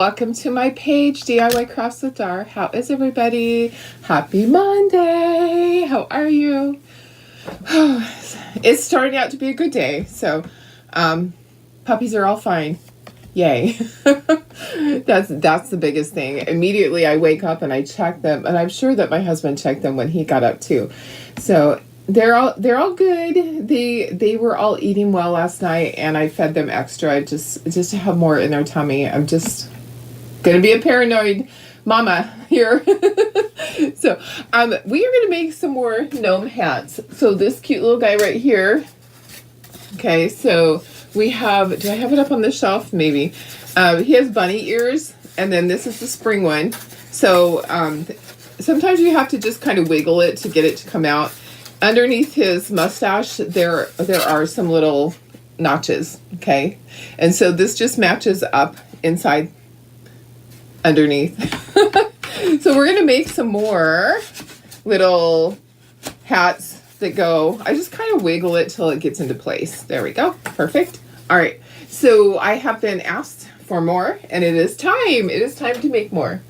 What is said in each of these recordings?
Welcome to my page, DIY Crafts with Dar. How is everybody? Happy Monday. How are you? It's starting out to be a good day. So, puppies are all fine. Yay. That's the biggest thing. Immediately I wake up and I check them, and I'm sure that my husband checked them when he got up too. So they're all good. They were all eating well last night, and I fed them extra just to have more in their tummy. I'm just gonna be a paranoid mama here. So we are gonna make some more gnome hats. So this cute little guy right here. Okay, so we have, do I have it up on the shelf? Maybe. He has bunny ears, and then this is the spring one. So sometimes you have to just kind of wiggle it to get it to come out. Underneath his mustache, there are some little notches, okay? And so this just matches up inside underneath. So we're gonna make some more little hats that go, I just kind of wiggle it till it gets into place. There we go. Perfect. All right. So I have been asked for more, and it is time. It is time to make more.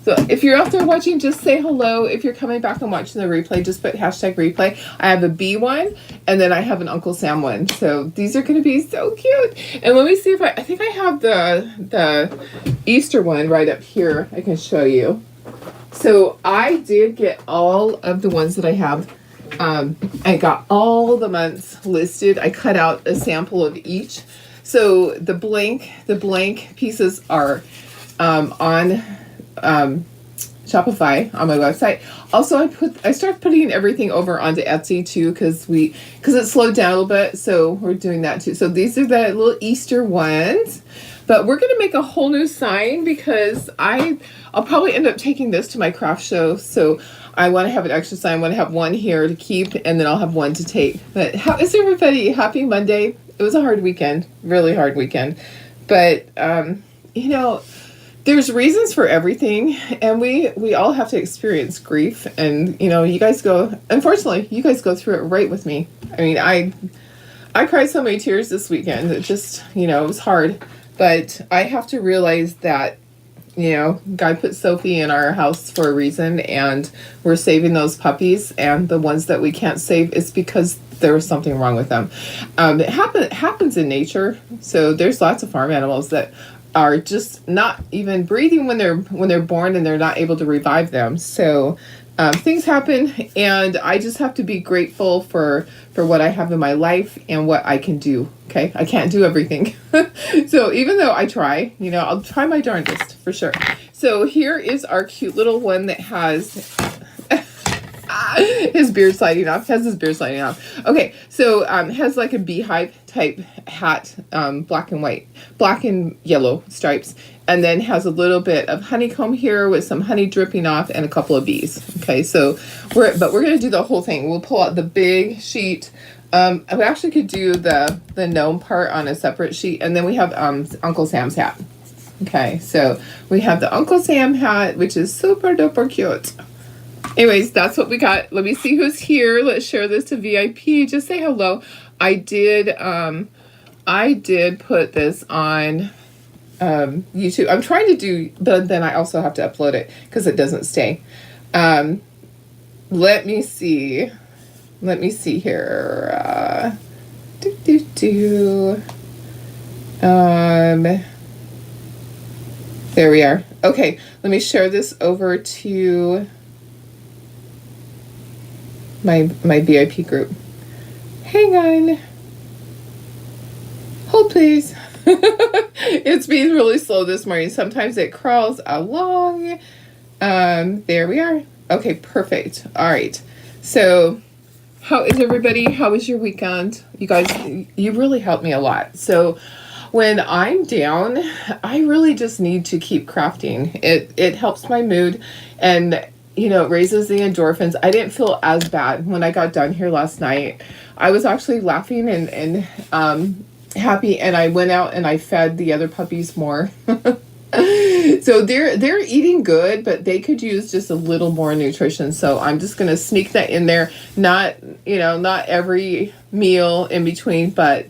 So if you're out there watching, just say hello. If you're coming back and watching the replay, just put hashtag replay. I have a bee one, and then I have an Uncle Sam one. So these are going to be so cute. And let me see if I think I have the Easter one right up here. I can show you. So I did get all of the ones that I have. I got all the months listed. I cut out a sample of each. So the blank pieces are on Shopify on my website. Also, I started putting everything over onto Etsy too, because it slowed down a little bit. So we're doing that too. So these are the little Easter ones, but we're gonna make a whole new sign because I'll probably end up taking this to my craft show. So I want to have an extra sign. I want to have one here to keep, and then I'll have one to take. But how is everybody? Happy Monday. It was a hard weekend, really hard weekend. But you know, there's reasons for everything, and we all have to experience grief. And you know, unfortunately, you guys go through it right with me. I mean, I cried so many tears this weekend. It just, it was hard. But I have to realize that, God put Sophie in our house for a reason, and we're saving those puppies, and the ones that we can't save is because there was something wrong with them. It happens in nature. So there's lots of farm animals that are just not even breathing when they're born, and they're not able to revive them. So things happen, and I just have to be grateful for what I have in my life and what I can do. Okay, I can't do everything. So even though I try, I'll try my darndest for sure. So here is our cute little one that has his beard sliding off. Okay, so has like a beehive type hat, black and yellow stripes, and then has a little bit of honeycomb here with some honey dripping off and a couple of bees. Okay, so we're gonna do the whole thing. We'll pull out the big sheet. We actually could do the gnome part on a separate sheet, and then we have Uncle Sam's hat. Okay, so we have the Uncle Sam hat, which is super duper cute. Anyways, that's what we got. Let me see who's here. Let's share this to VIP. Just say hello. I did put this on YouTube. I'm trying to do, but then I also have to upload it because it doesn't stay. Let me see here. There we are. Okay, let me share this over to my VIP group. Hang on. Hold please. It's being really slow this morning. Sometimes it crawls along. There we are. Okay, perfect. All right. So how is everybody? How was your weekend? You guys, you really helped me a lot. So when I'm down, I really just need to keep crafting. It helps my mood, and it raises the endorphins. I didn't feel as bad when I got done here last night. I was actually laughing and happy, and I went out and I fed the other puppies more. So they're eating good, but they could use just a little more nutrition. So I'm just gonna sneak that in there. Not every meal in between, but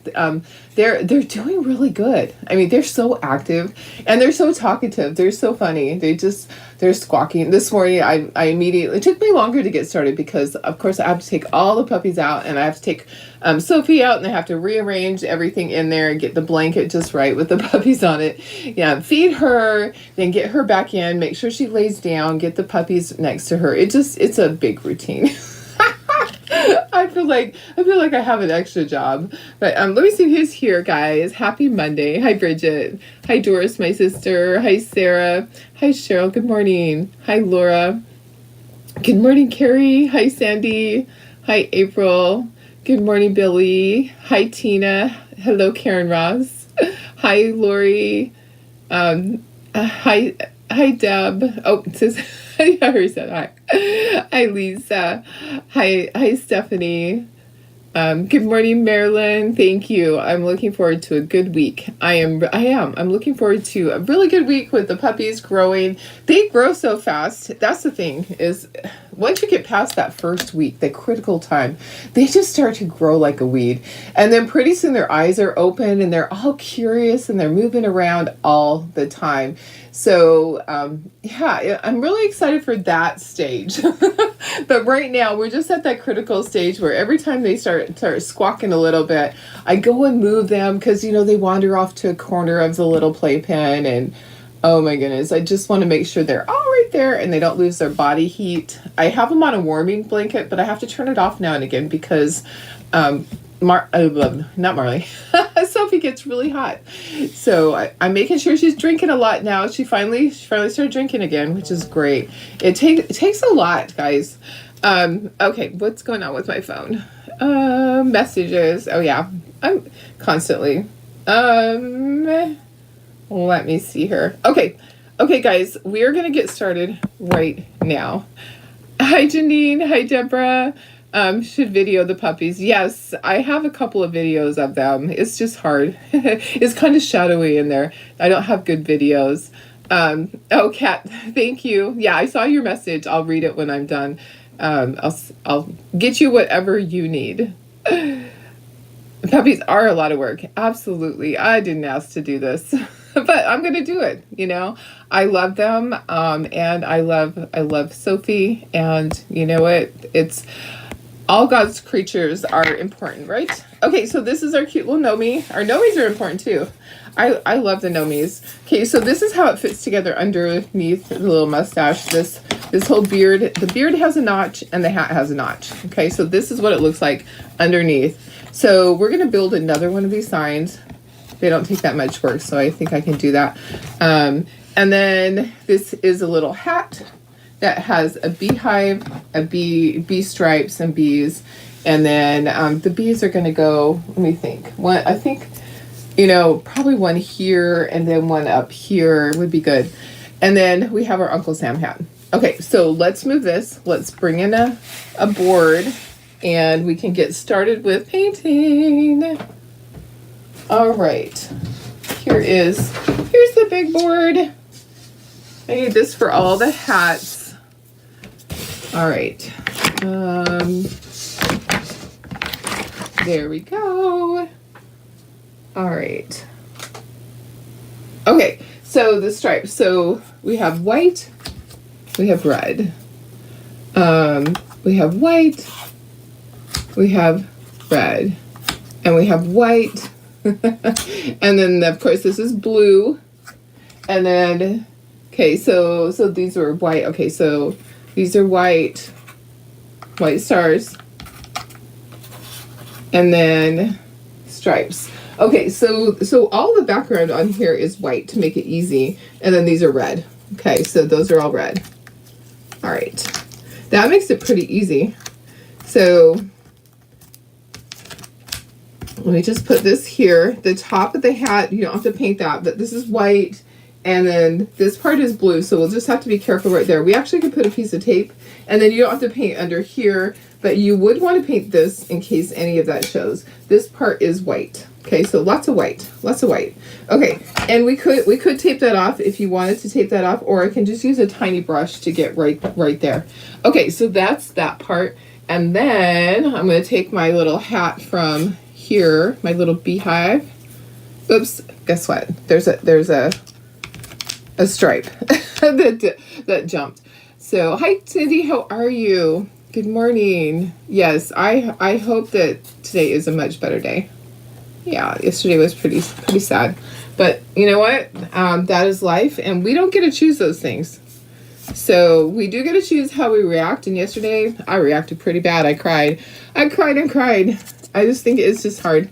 they're doing really good. I mean, they're so active and they're so talkative. They're so funny. They're squawking. This morning, I immediately, it took me longer to get started because, of course, I have to take all the puppies out and I have to take Sophie out and I have to rearrange everything in there and get the blanket just right with the puppies on it. Yeah, feed her, then get her back in, make sure she lays down, get the puppies next to her. It's a big routine. I feel like I have an extra job. But let me see who's here, guys. Happy Monday. Hi, Bridget. Hi, Doris, my sister. Hi, Sarah. Hi, Cheryl. Good morning. Hi, Laura. Good morning, Carrie. Hi, Sandy. Hi, April. Good morning, Billy. Hi, Tina. Hello, Karen Ross. Hi, Lori. Hi, Deb. Oh, it says, I already said hi. Hi, Lisa. Hi, Stephanie. Good morning, Marilyn. Thank you. I'm looking forward to a good week. I am. I'm looking forward to a really good week with the puppies growing. They grow so fast. That's the thing is, once you get past that first week, the critical time, they just start to grow like a weed. And then pretty soon their eyes are open and they're all curious and they're moving around all the time. So, yeah, I'm really excited for that stage. But right now, we're just at that critical stage where every time they start squawking a little bit, I go and move them because, they wander off to a corner of the little playpen. And, oh my goodness, I just want to make sure they're all right there and they don't lose their body heat. I have them on a warming blanket, but I have to turn it off now and again because not Marley. Sophie gets really hot. So I'm making sure she's drinking a lot now. She finally started drinking again, which is great. It takes a lot, guys. Okay, what's going on with my phone? Messages. Oh yeah, I'm constantly. Let me see here. Okay, guys, we are gonna get started right now. Hi, Janine. Hi, Deborah. Should video the puppies. Yes, I have a couple of videos of them. It's just hard. It's kind of shadowy in there. I don't have good videos. Oh, Kat, thank you. Yeah, I saw your message. I'll read it when I'm done. I'll get you whatever you need. Puppies are a lot of work. Absolutely. I didn't ask to do this, but I'm going to do it. I love them. And I love Sophie, and you know what? It's all God's creatures are important, right? Okay, so this is our cute little Gnome. Our Gnomies are important too. I love the Gnomies. Okay, so this is how it fits together underneath the little mustache. This whole beard. The beard has a notch and the hat has a notch. Okay, so this is what it looks like underneath. So we're going to build another one of these signs. They don't take that much work, so I think I can do that. And then this is a little hat that has a beehive, bee stripes and bees. And then the bees are going to go, let me think. I think, probably one here and then one up here would be good. And then we have our Uncle Sam hat. Okay, so let's move this. Let's bring in a board and we can get started with painting. All right, here's the big board. I need this for all the hats. All right, there we go. All right. Okay, so the stripes. So we have white, we have red, we have white, we have red, and we have white. And then of course this is blue. And then, okay, so these are white. Okay, so these are white stars. And then stripes. Okay, so all the background on here is white to make it easy. And then these are red. Okay, so those are all red. All right. That makes it pretty easy. So let me just put this here. The top of the hat, you don't have to paint that, but this is white. And then this part is blue, so we'll just have to be careful right there. We actually could put a piece of tape, and then you don't have to paint under here, but you would want to paint this in case any of that shows. This part is white. Okay, so lots of white. Okay, and we could tape that off if you wanted to tape that off, or I can just use a tiny brush to get right there. Okay, so that's that part. And then I'm going to take my little hat from here, my little beehive. Oops, guess what? There's a stripe that jumped. So, hi Cindy, how are you? Good morning. Yes, I hope that today is a much better day. Yeah, yesterday was pretty sad. But you know what? That is life, and we don't get to choose those things. So we do get to choose how we react. And yesterday, I reacted pretty bad. I cried and cried. I just think it's just hard.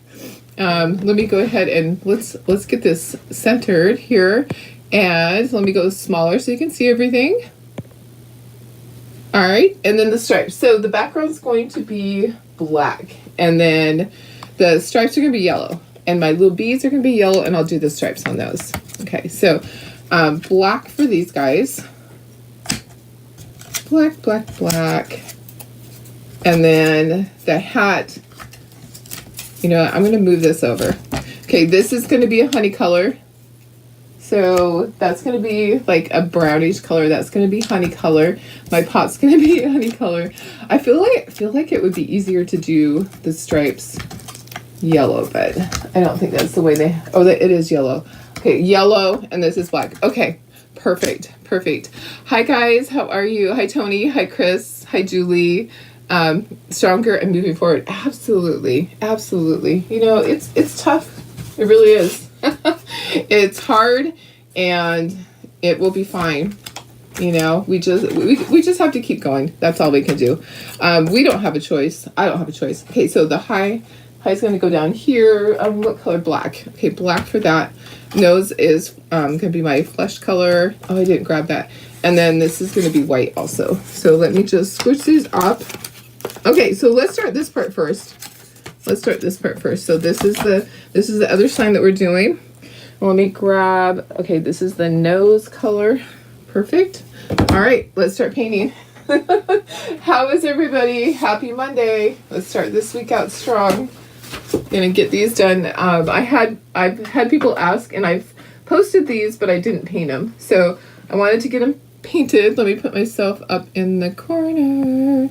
Let me go ahead and let's get this centered here, and let me go smaller so you can see everything. All right, and then the stripes. So the background is going to be black, and then the stripes are going to be yellow, and my little beads are going to be yellow, and I'll do the stripes on those. Okay, so black for these guys. Black. And then the hat, you know, I'm going to move this over. Okay, this is going to be a honey color. So that's going to be like a brownish color. That's going to be honey color. My pot's going to be a honey color. I feel like it would be easier to do the stripes yellow, but I don't think that's the way they, it is yellow. Okay, yellow, and this is black. Okay, perfect. Hi guys, how are you? Hi Tony, hi Chris, hi Julie. Stronger and moving forward. Absolutely. You know, it's tough. It really is. It's hard, and it will be fine. You know, we just have to keep going. That's all we can do. We don't have a choice. I don't have a choice. Okay, so the high is going to go down here. What color? Black. Okay, black for that. Nose is going to be my flesh color. Oh, I didn't grab that. And then this is going to be white also. So let me just switch these up. Okay, so let's start this part first. So this is the other sign that we're doing. Let me grab, okay, this is the nose color. Perfect. All right, let's start painting. How is everybody? Happy Monday. Let's start this week out strong. Gonna get these done. I've had people ask, and I've posted these, but I didn't paint them. So I wanted to get them painted. Let me put myself up in the corner.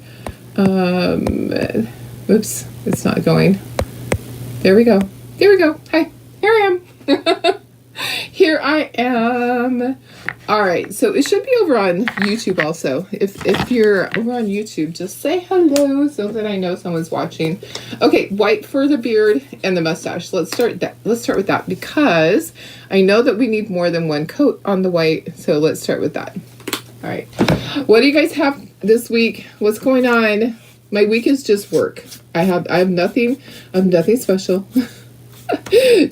Oops, it's not going. There we go. Hi, here I am. Here I am. All right, so it should be over on YouTube also. If you're over on YouTube, just say hello so that I know someone's watching. Okay, white for the beard and the mustache. Let's start with that because I know that we need more than one coat on the white. So let's start with that. All right. What do you guys have this week? What's going on? My week is just work. I have nothing special.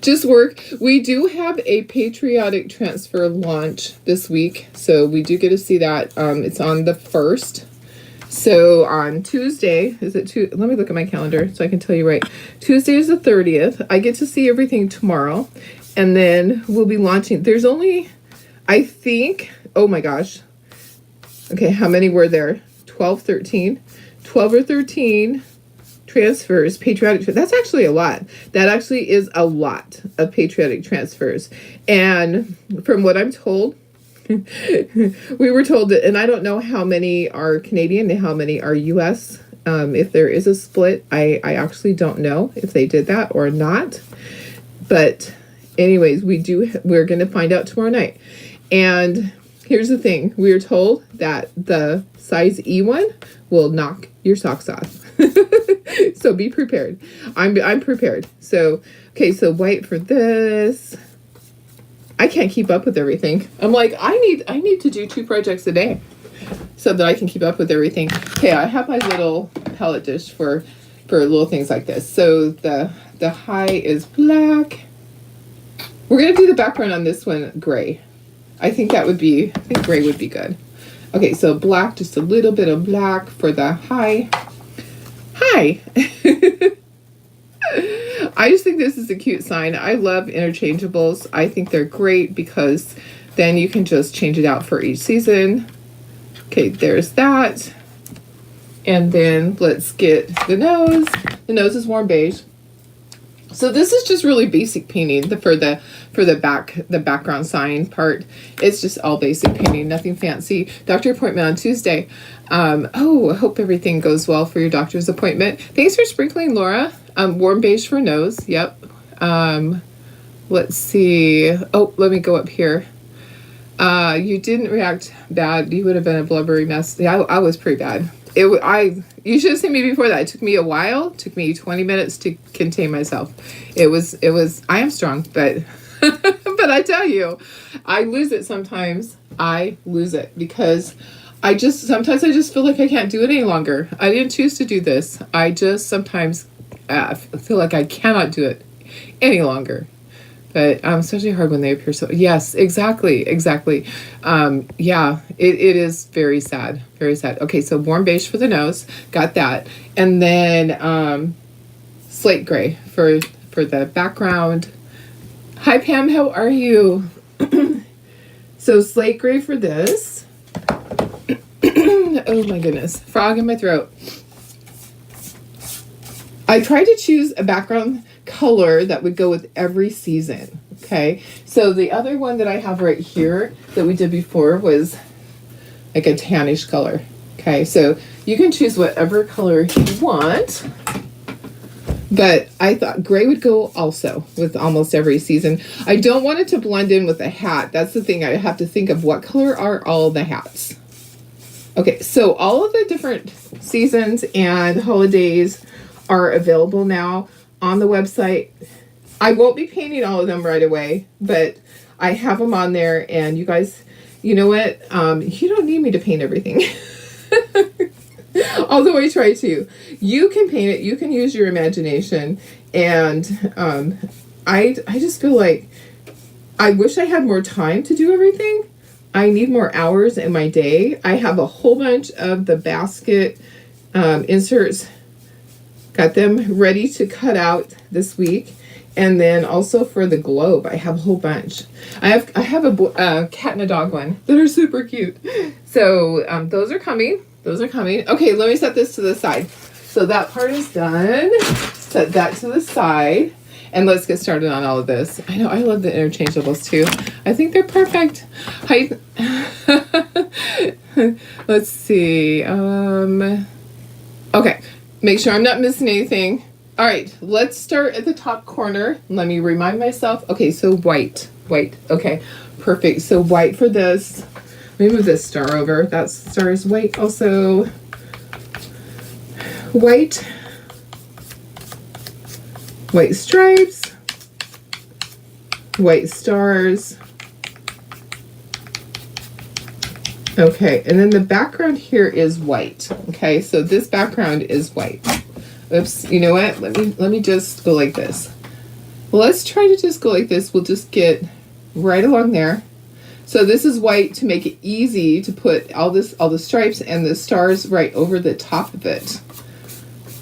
Just work. We do have a patriotic transfer launch this week, so we do get to see that. It's on the 1st. So on Tuesday, let me look at my calendar so I can tell you right. Tuesday is the 30th. I get to see everything tomorrow, and then we'll be launching. There's only, I think, oh my gosh. Okay, how many were there? 12 or 13 transfers, patriotic. That's actually a lot. That actually is a lot of patriotic transfers. And from what I'm told, we were told that, and I don't know how many are Canadian and how many are US. If there is a split, I actually don't know if they did that or not. But anyways, we're going to find out tomorrow night. And here's the thing. We are told that the size E1 will knock your socks off. So be prepared. I'm prepared. So, okay, so white for this. I can't keep up with everything. I'm like, I need to do 2 projects a day so that I can keep up with everything. Okay, I have my little palette dish for little things like this. So the high is black. We're going to do the background on this one gray. I think gray would be good. Okay, so black, just a little bit of black for the high. Hi. I just think this is a cute sign. I love interchangeables. I think they're great because then you can just change it out for each season. Okay, there's that. And then let's get the nose. The nose is warm beige. So this is just really basic painting for the background sign part. It's just all basic painting, nothing fancy. Doctor appointment on Tuesday. I hope everything goes well for your doctor's appointment. Thanks for sprinkling, Laura. Warm beige for nose. Yep. Let's see. Oh, let me go up here. You didn't react bad. You would have been a blubbery mess. Yeah, I was pretty bad. You should have seen me before that. It took me a while. It took me 20 minutes to contain myself. I am strong, but, but I tell you, I lose it sometimes. I lose it because sometimes I just feel like I can't do it any longer. I didn't choose to do this. I just sometimes feel like I cannot do it any longer. But especially hard when they appear so... Yes, exactly. Yeah, it is very sad. Very sad. Okay, so warm beige for the nose. Got that. And then slate gray for the background. Hi, Pam. How are you? So slate gray for this. Oh, my goodness. Frog in my throat. I tried to choose a background color that would go with every season. Okay, so the other one that I have right here that we did before was like a tannish color. Okay, so you can choose whatever color you want, but I thought gray would go also with almost every season. I don't want it to blend in with the hat. That's the thing. I have to think of what color are all the hats. Okay, so all of the different seasons and holidays are available now on the website. I won't be painting all of them right away, but I have them on there, and you guys, you know what? You don't need me to paint everything. Although I try to. You can paint it, you can use your imagination, and I just feel like I wish I had more time to do everything. I need more hours in my day. I have a whole bunch of the basket inserts. Got them ready to cut out this week. And then also for the globe, I have a whole bunch. I have a cat and a dog one that are super cute. So those are coming. Okay, let me set this to the side. So that part is done. Set that to the side. And let's get started on all of this. I know, I love the interchangeables too. I think they're perfect. Let's see. Okay. Make sure I'm not missing anything. All right, let's start at the top corner. Let me remind myself. Okay, so white. Okay, perfect. So white for this. Let me move this star over. That star is white also. White stripes. White stars. Okay, and then the background here is white. Okay, so this background is white. Oops, you know what? Let me just go like this. Let's try to just go like this. We'll just get right along there. So this is white to make it easy to put all the stripes and the stars right over the top of it.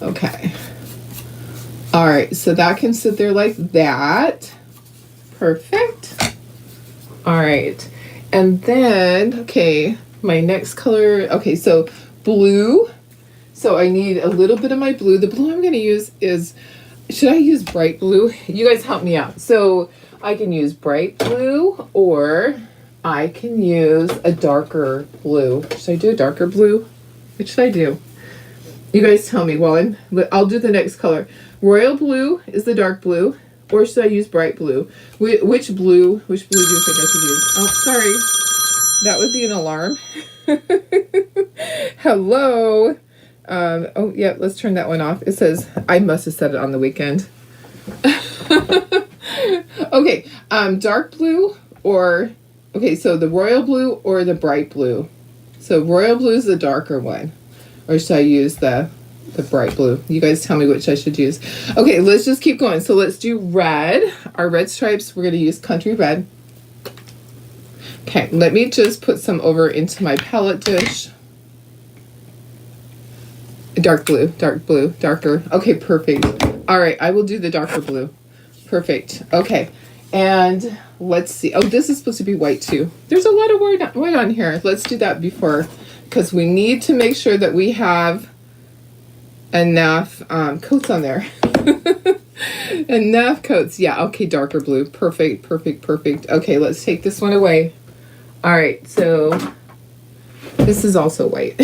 Okay. All right, so that can sit there like that. Perfect. All right. And then, okay, my next color, okay, so blue. So I need a little bit of my blue. The blue I'm going to use is, should I use bright blue? You guys help me out. So I can use bright blue, or I can use a darker blue. Should I do a darker blue? Which should I do? You guys tell me. Well, I'll do the next color. Royal blue is the dark blue. Or should I use bright blue? Which blue do you think I should use? Oh, sorry. That would be an alarm. Hello. Oh, yeah, let's turn that one off. It says, I must have set it on the weekend. Okay, dark blue or, okay, so the royal blue or the bright blue. So royal blue is the darker one. Or should I use the bright blue? You guys tell me which I should use. Okay, let's just keep going. So let's do red. Our red stripes, we're going to use country red. Okay, let me just put some over into my palette dish. Dark blue, darker. Okay, perfect. All right, I will do the darker blue. Perfect. Okay, and let's see. Oh, this is supposed to be white too. There's a lot of white on here. Let's do that before, because we need to make sure that we have enough coats on there. Enough coats. Yeah, okay, darker blue. Perfect, perfect, perfect. Okay, let's take this one away. All right, so this is also white.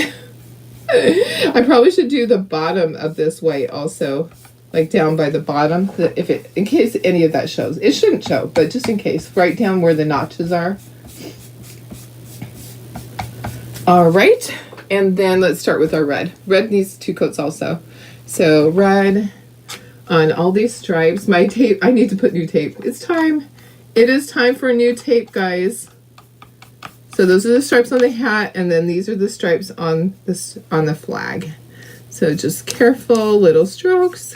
I probably should do the bottom of this white also, like down by the bottom, if it, in case any of that shows. It shouldn't show, but just in case, right down where the notches are. All right, and then let's start with our red. Red needs 2 coats also. So red on all these stripes. My tape, I need to put new tape. It's time. It is time for new tape, guys. So those are the stripes on the hat, and then these are the stripes on this on the flag. So just careful little strokes.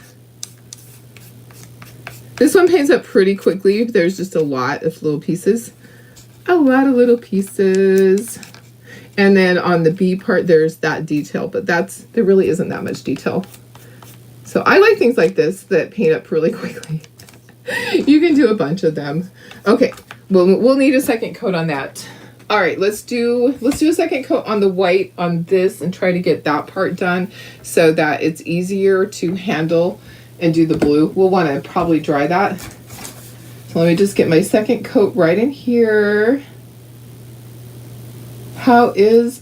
This one paints up pretty quickly. There's just a lot of little pieces. A lot of little pieces. And then on the B part, there's that detail, but there really isn't that much detail. So I like things like this that paint up really quickly. You can do a bunch of them. Okay, we'll need a second coat on that. All right, let's do a second coat on the white on this and try to get that part done so that it's easier to handle and do the blue. We'll want to probably dry that. So let me just get my second coat right in here. How's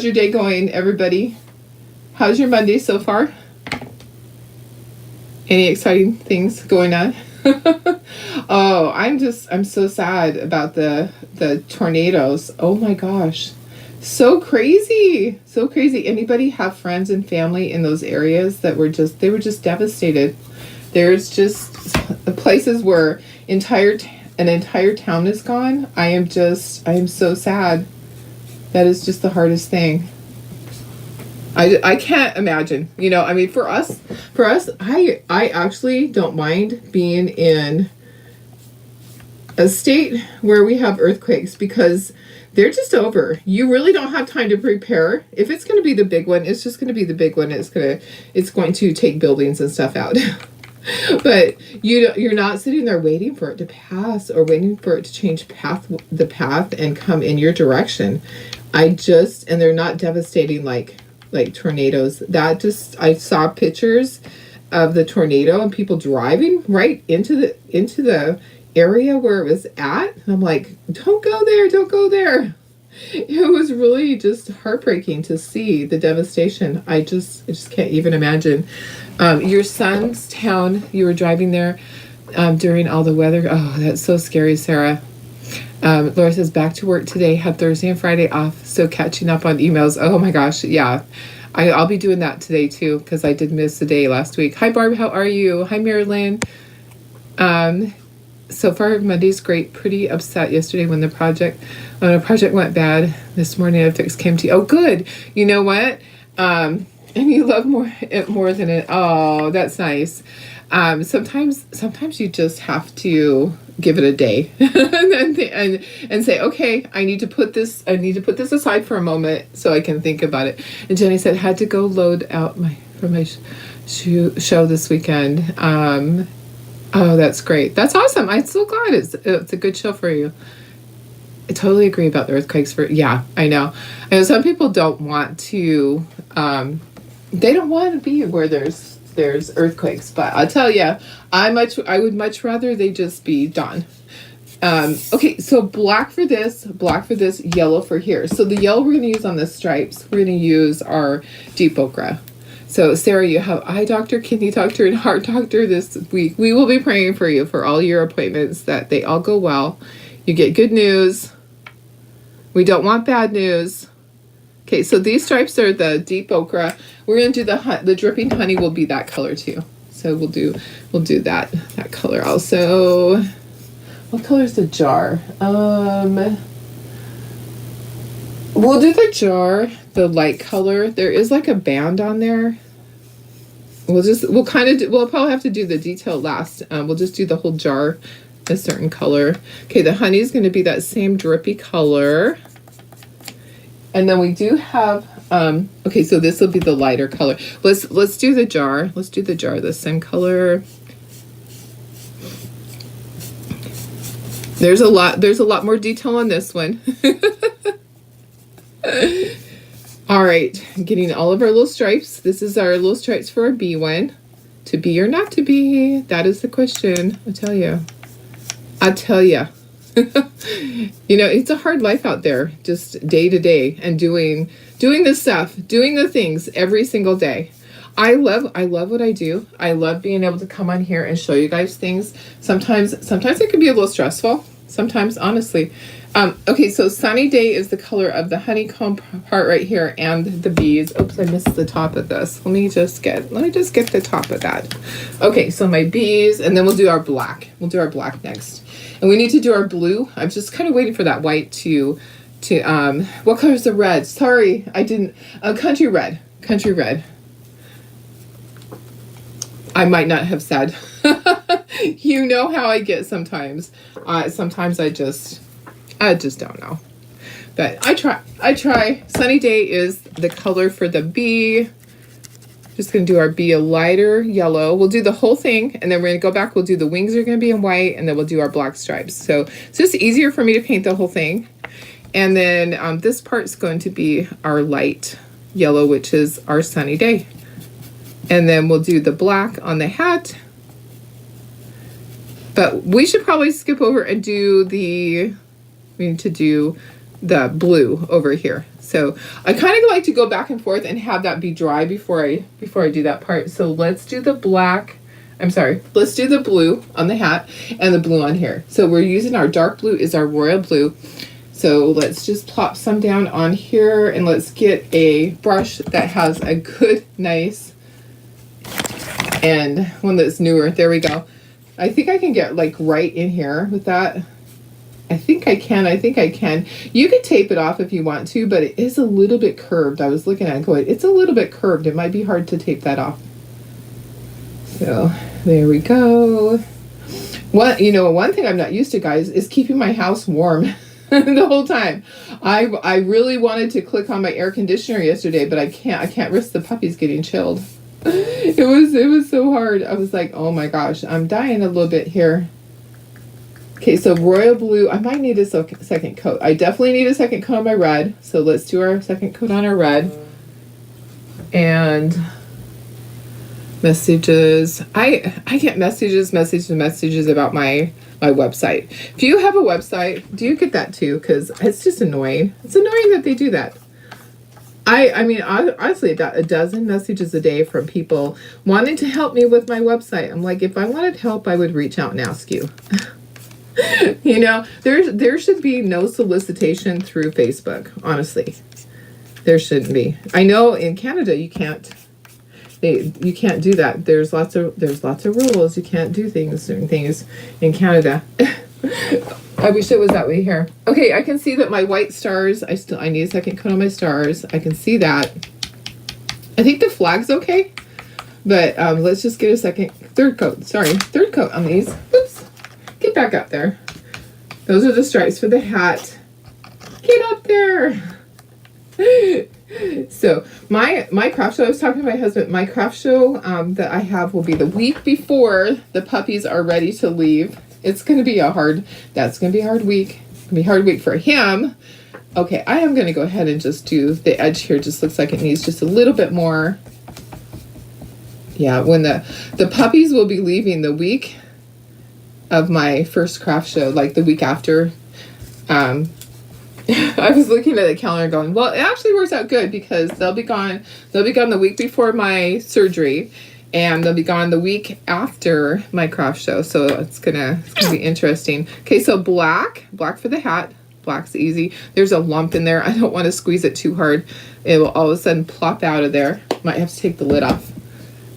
your day going, everybody? How's your Monday so far? Any exciting things going on? Oh, I'm so sad about the tornadoes. Oh my gosh. So crazy. So crazy. Anybody have friends and family in those areas that were just devastated? There's just places where an entire town is gone. I am so sad. That is just the hardest thing. I can't imagine, you know, I mean, for us, I actually don't mind being in a state where we have earthquakes because they're just over. You really don't have time to prepare. If it's going to be the big one, it's just going to be the big one. It's going to take buildings and stuff out. But you're not sitting there waiting for it to pass or waiting for it to change the path and come in your direction. And they're not devastating like tornadoes. I saw pictures of the tornado and people driving right into the area where it was at. And I'm like, don't go there. It was really just heartbreaking to see the devastation. I just can't even imagine. Your son's town, you were driving there during all the weather. Oh, that's so scary, Sarah. Laura says, back to work today, had Thursday and Friday off, so catching up on emails. Oh my gosh, yeah. I'll be doing that today too, because I did miss a day last week. Hi Barb, how are you? Hi Marilyn. So far Monday's great. Pretty upset yesterday when the project went bad. This morning a fix came to you. Oh good. You know what? And you love it more than it. Oh, that's nice. Sometimes you just have to give it a day and say, okay, I need to put this aside for a moment so I can think about it. And Jenny said, had to go load out from my show this weekend. Oh, that's great. That's awesome. I'm so glad it's a good show for you. I totally agree about the earthquakes. Yeah, I know. I know some people don't want to. They don't want to be where there's earthquakes, but I'll tell you, I would much rather they just be done. Okay, so black for this, yellow for here. So the yellow we're going to use on the stripes, we're going to use our deep ochre. So Sarah, you have eye doctor, kidney doctor, and heart doctor this week. We will be praying for you for all your appointments, that they all go well. You get good news. We don't want bad news. Okay, so these stripes are the deep ochre. We're going to do the dripping honey will be that color too. So we'll do that color also. What color is the jar? We'll do the jar, the light color. There is like a band on there. We'll probably have to do the detail last. We'll just do the whole jar a certain color. Okay, the honey is going to be that same drippy color. And then we do have, okay, so this will be the lighter color. Let's do the jar. Let's do the jar the same color. There's a lot more detail on this one. All right, getting all of our little stripes. This is our little stripes for our B one. To be or not to be? That is the question. I tell you. I tell you. You know, it's a hard life out there, just day to day, and doing the stuff, doing the things every single day. I love what I do. I love being able to come on here and show you guys things. Sometimes it can be a little stressful. Sometimes, honestly. Okay, so Sunny Day is the color of the honeycomb part right here, and the bees. Oops, I missed the top of this. Let me just get the top of that. Okay, so my bees, and then we'll do our black. We'll do our black next, and we need to do our blue. I'm just kind of waiting for that white to what color is the red? Sorry, I didn't. Country red. Country red. I might not have said. You know how I get sometimes. Sometimes I just don't know. But I try. Sunny Day is the color for the bee. Just going to do our bee a lighter yellow. We'll do the whole thing, and then we're going to go back. We'll do the wings are going to be in white, and then we'll do our black stripes. So it's just easier for me to paint the whole thing. And then this part's going to be our light yellow, which is our Sunny Day. And then we'll do the black on the hat. But we should probably skip over and we need to do the blue over here. So I kind of like to go back and forth and have that be dry before I do that part. So let's do the black. Let's do the blue on the hat and the blue on here. So we're using our dark blue is our royal blue. So let's just plop some down on here, and let's get a brush that has a good, nice, and one that's newer. There we go. I think I can get like right in here with that. I think I can. You could tape it off if you want to, but it is a little bit curved. I was looking at it going, it's a little bit curved. It might be hard to tape that off. So there we go. One thing I'm not used to, guys, is keeping my house warm the whole time. I really wanted to click on my air conditioner yesterday, but I can't risk the puppies getting chilled. It was so hard. I was like, oh my gosh, I'm dying a little bit here. Okay, so royal blue, I might need a second coat. I definitely need a second coat on my red. So let's do our second coat on our red. And messages. I get messages about my website. If you have a website, do you get that too? Because it's just annoying. It's annoying that they do that. I mean, honestly, I got a dozen messages a day from people wanting to help me with my website. I'm like, if I wanted help, I would reach out and ask you. You know, there should be no solicitation through Facebook. Honestly, there shouldn't be. I know in Canada you can't do that. There's lots of rules. You can't do certain things in Canada. I wish it was that way here. Okay, I can see that my white stars, I need a second coat on my stars. I can see that. I think the flag's okay, but let's just get a third coat on these. Oops, get back up there. Those are the stripes for the hat. Get up there. So my craft show, I was talking to my husband, my craft show that I have will be the week before the puppies are ready to leave. It's going to be a hard week. It's going to be a hard week for him. Okay, I am going to go ahead and just do the edge here. Just looks like it needs just a little bit more. Yeah, when the puppies will be leaving the week of my first craft show, like the week after. I was looking at the calendar going, well, it actually works out good because they'll be gone the week before my surgery. And they'll be gone the week after my craft show. So it's gonna be interesting. Okay, so black for the hat. Black's easy. There's a lump in there. I don't want to squeeze it too hard. It will all of a sudden plop out of there. Might have to take the lid off.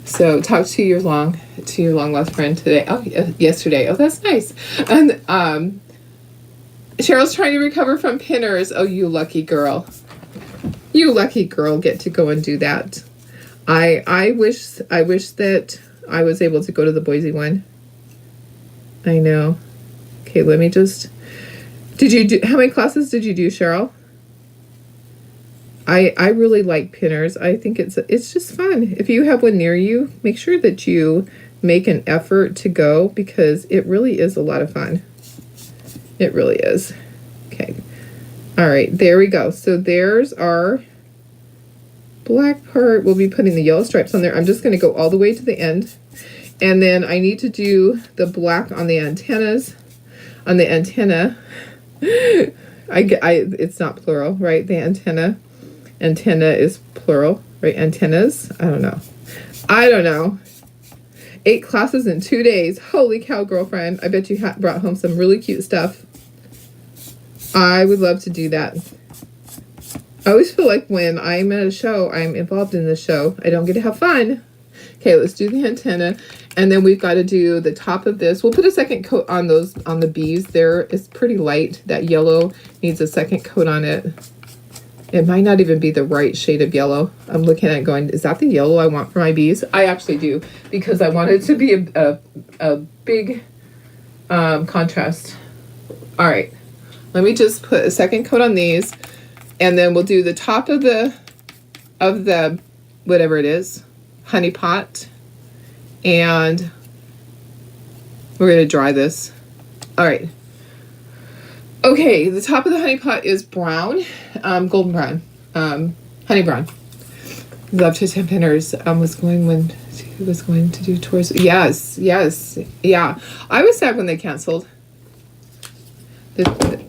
So talk to your long lost friend today. Oh, yesterday. Oh, that's nice. And Cheryl's trying to recover from pinners. Oh, you lucky girl. You lucky girl get to go and do that. I wish that I was able to go to the Boise one. I know. Okay, let me just. How many classes did you do, Cheryl? I really like pinners. I think it's just fun. If you have one near you, make sure that you make an effort to go because it really is a lot of fun. It really is. Okay. All right, there we go. So there's our black part. We'll be putting the yellow stripes on there. I'm just going to go all the way to the end. And then I need to do the black on the antennas, on the antenna. It's not plural, right? The antenna is plural, right? Antennas. I don't know. 8 classes in 2 days. Holy cow, girlfriend! I bet you brought home some really cute stuff. I would love to do that. I always feel like when I'm at a show, I'm involved in the show. I don't get to have fun. Okay, let's do the antenna. And then we've got to do the top of this. We'll put a second coat on the bees there. It's pretty light. That yellow needs a second coat on it. It might not even be the right shade of yellow. I'm looking at it going, is that the yellow I want for my bees? I actually do, because I want it to be a big contrast. All right, let me just put a second coat on these, and then we'll do the top of the whatever it is, honey pot, and we're going to dry this. All right. Okay, the top of the honey pot is brown, golden brown, honey brown. Love to Tim Pinners was going when she was going to do tours. Yes, yeah. I was sad when they canceled.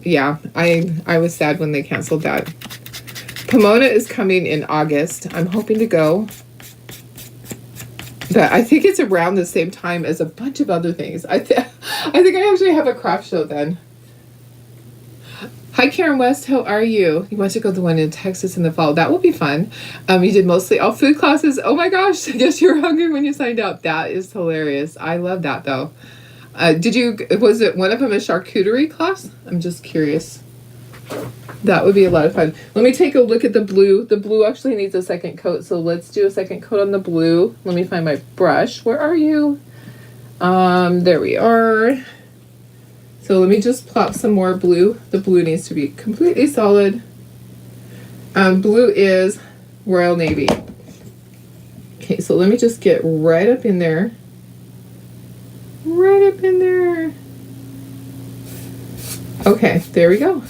Yeah, I was sad when they canceled that. Pomona is coming in August. I'm hoping to go. But I think it's around the same time as a bunch of other things. I think I actually have a craft show then. Hi, Karen West. How are you? You want to go to the one in Texas in the fall? That will be fun. You did mostly all food classes. Oh my gosh. I guess you were hungry when you signed up. That is hilarious. I love that though. Was it one of them a charcuterie class? I'm just curious. That would be a lot of fun. Let me take a look at the blue. The blue actually needs a second coat. So let's do a second coat on the blue. Let me find my brush. Where are you? There we are. So let me just plop some more blue. The blue needs to be completely solid. Blue is Royal Navy. Okay, so let me just get right up in there. Right up in there. Okay, there we go.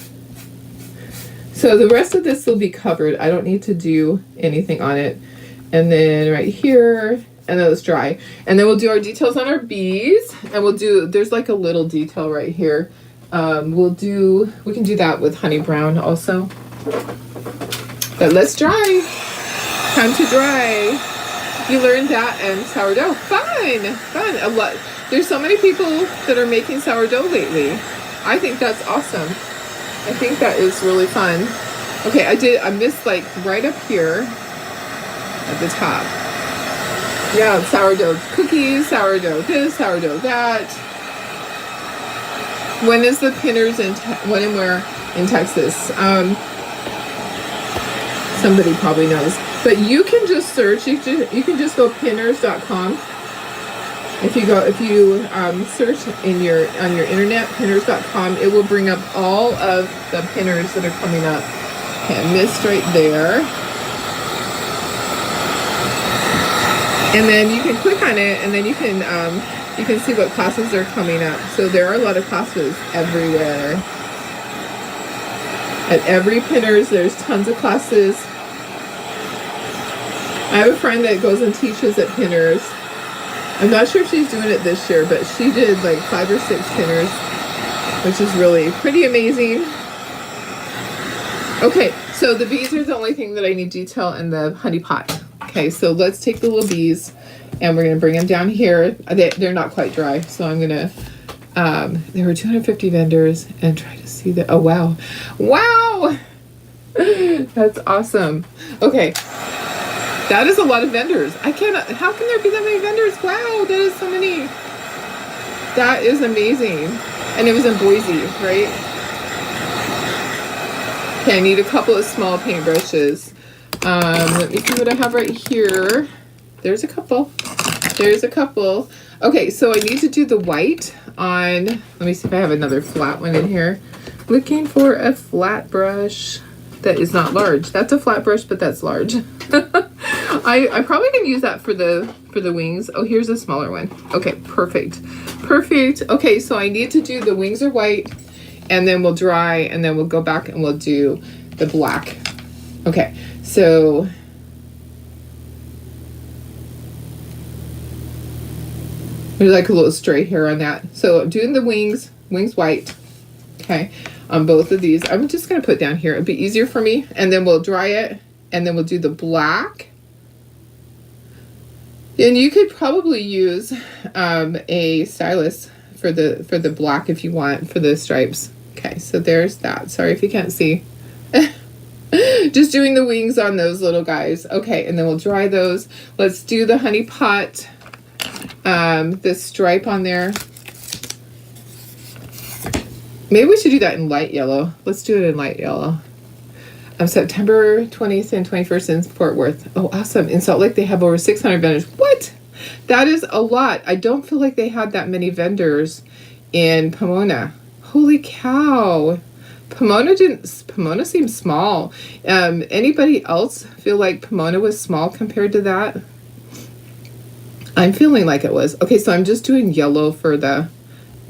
So the rest of this will be covered. I don't need to do anything on it. And then right here, and then let's dry. And then we'll do our details on our bees. And we'll do, there's like a little detail right here. We can do that with honey brown also. But let's dry. Time to dry. You learned that and sourdough. Fun. A lot. There's so many people that are making sourdough lately. I think that's awesome. I think that is really fun. Okay, I missed like right up here at the top. Yeah, sourdough cookies, sourdough this, sourdough that. When is the Pinners when and where in Texas? Somebody probably knows. But you can just search. You can just go pinners.com. If you search on your internet, pinners.com, it will bring up all of the pinners that are coming up. Okay, I missed right there. And then you can click on it, and then you can see what classes are coming up. So there are a lot of classes everywhere. At every Pinners, there's tons of classes. I have a friend that goes and teaches at Pinners. I'm not sure if she's doing it this year, but she did like 5 or 6 Pinners, which is really pretty amazing. Okay, so the bees are the only thing that I need detail in the honey pot. Okay, so let's take the little bees and we're going to bring them down here. They're not quite dry, so I'm going to, there were 250 vendors and try to see the, oh wow. Wow! That's awesome. Okay. That is a lot of vendors. How can there be that many vendors? Wow, that is so many. That is amazing. And it was in Boise, right? Okay, I need a couple of small paintbrushes. Let me see what I have right here. There's a couple. Okay, so I need to do the white on, let me see if I have another flat one in here. Looking for a flat brush that is not large. That's a flat brush, but that's large. I probably can use that for the wings. Oh, here's a smaller one. Okay, perfect. Okay, so I need to do the wings are white, and then we'll dry, and then we'll go back and we'll do the black. Okay, so There's like a little stray hair on that. So I'm doing the wings white. Okay, on both of these. I'm just going to put down here. It'll be easier for me. And then we'll dry it. And then we'll do the black. And you could probably use a stylus for the black if you want, for the stripes. Okay, so there's that. Sorry if you can't see. Just doing the wings on those little guys. Okay, and then we'll dry those. Let's do the honey pot. The stripe on there. Maybe we should do that in light yellow. Let's do it in light yellow. September 20th and 21st in Fort Worth. Oh, awesome. In Salt Lake, they have over 600 vendors. What? That is a lot. I don't feel like they had that many vendors in Pomona. Holy cow. Pomona seems small. Anybody else feel like Pomona was small compared to that? I'm feeling like it was. Okay, so I'm just doing yellow for the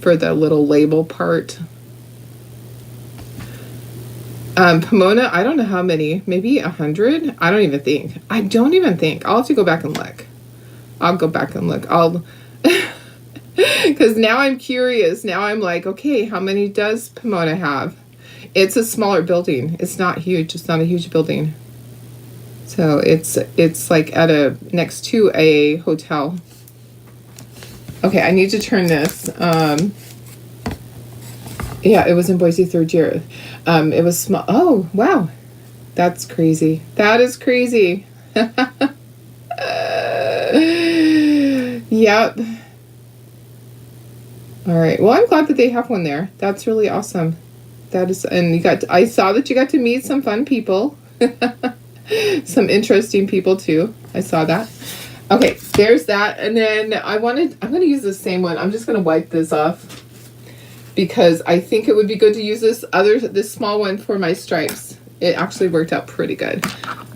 little label part. Pomona, I don't know how many, maybe 100? I don't even think. I'll have to go back and look. I'll go back and look. Because now I'm curious. Now I'm like, okay, how many does Pomona have? It's a smaller building. It's not huge. It's not a huge building. So it's like next to a hotel. Okay, I need to turn this. Yeah, it was in Boise 3rd year. It was small. Oh, wow. That's crazy. That is crazy. Yep. All right. Well, I'm glad that they have one there. That's really awesome. That is, and I saw that you got to meet some fun people. Some interesting people too. I saw that. Okay, there's that. And then I'm going to use the same one. I'm just going to wipe this off because I think it would be good to use this small one for my stripes. It actually worked out pretty good.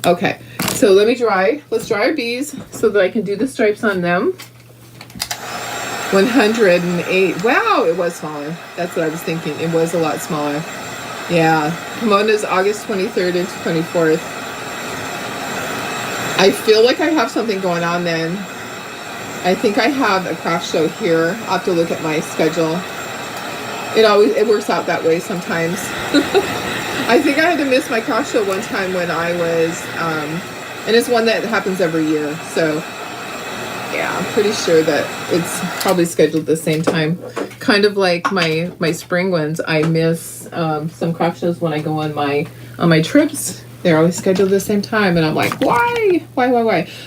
Okay, so let's dry our bees so that I can do the stripes on them. 108. Wow, it was smaller. That's what I was thinking. It was a lot smaller. Yeah, Pomona's August 23rd and 24th. I feel like I have something going on then. I think I have a craft show here. I'll have to look at my schedule. It works out that way sometimes. I think I had to miss my craft show one time when I was, and it's one that happens every year. So yeah, I'm pretty sure that it's probably scheduled at the same time. Kind of like my spring ones. I miss some craft shows when I go on my trips. They're always scheduled at the same time, and I'm like, why?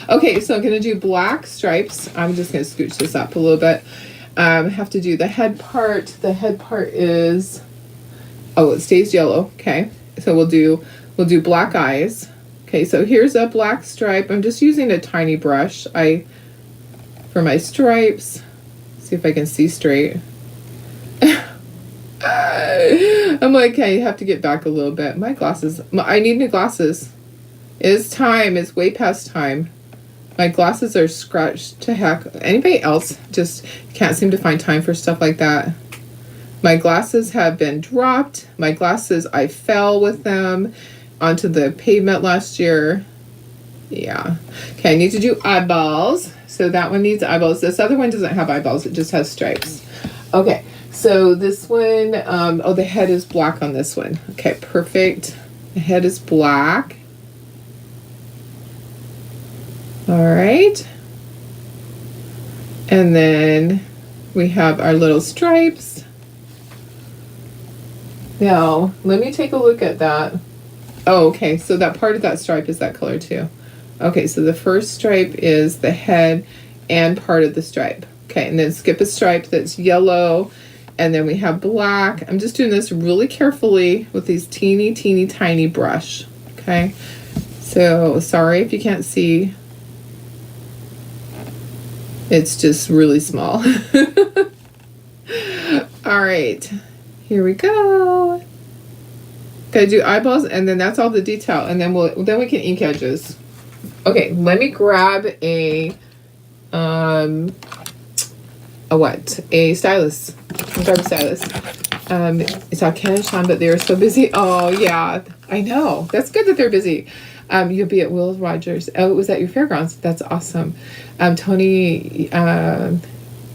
Okay, so I'm gonna do black stripes. I'm just gonna scooch this up a little bit. Have to do the head part. The head part is, it stays yellow. Okay, so we'll do black eyes. Okay, so here's a black stripe. I'm just using a tiny brush. For my stripes. See if I can see straight. I'm like, okay, you have to get back a little bit. My glasses, I need new glasses. It's time. It's way past time. My glasses are scratched to heck. Anybody else just can't seem to find time for stuff like that? My glasses have been dropped. My glasses, I fell with them onto the pavement last year. Yeah. Okay, I need to do eyeballs. So that one needs eyeballs. This other one doesn't have eyeballs. It just has stripes. Okay. So this one, the head is black on this one. Okay, perfect. The head is black. All right. And then we have our little stripes. Now, let me take a look at that. Oh, okay. So that part of that stripe is that color too. Okay, so the first stripe is the head and part of the stripe. Okay, and then skip a stripe that's yellow. And then we have black. I'm just doing this really carefully with these teeny, teeny, tiny brush. Okay. So sorry if you can't see. It's just really small. All right. Here we go. Gotta do eyeballs, and then that's all the detail. And then we can ink edges. Okay, let me grab a stylus. Grab a stylus. It's on Ken and Sean, but they're so busy. Oh yeah, I know. That's good that they're busy. You'll be at Will Rogers. Oh, it was at your fairgrounds. That's awesome. Tony,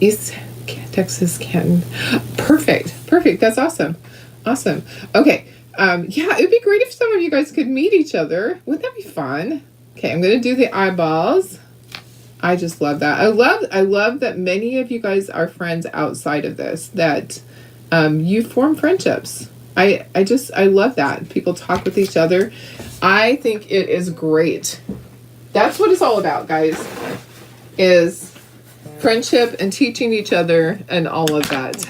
East Texas, Canton. Perfect. Perfect. That's awesome. Awesome. Okay. Yeah, it'd be great if some of you guys could meet each other. Wouldn't that be fun? Okay, I'm gonna do the eyeballs. I just love that. I love that many of you guys are friends outside of this, that you form friendships. I love that. People talk with each other. I think it is great. That's what it's all about, guys, is friendship and teaching each other and all of that.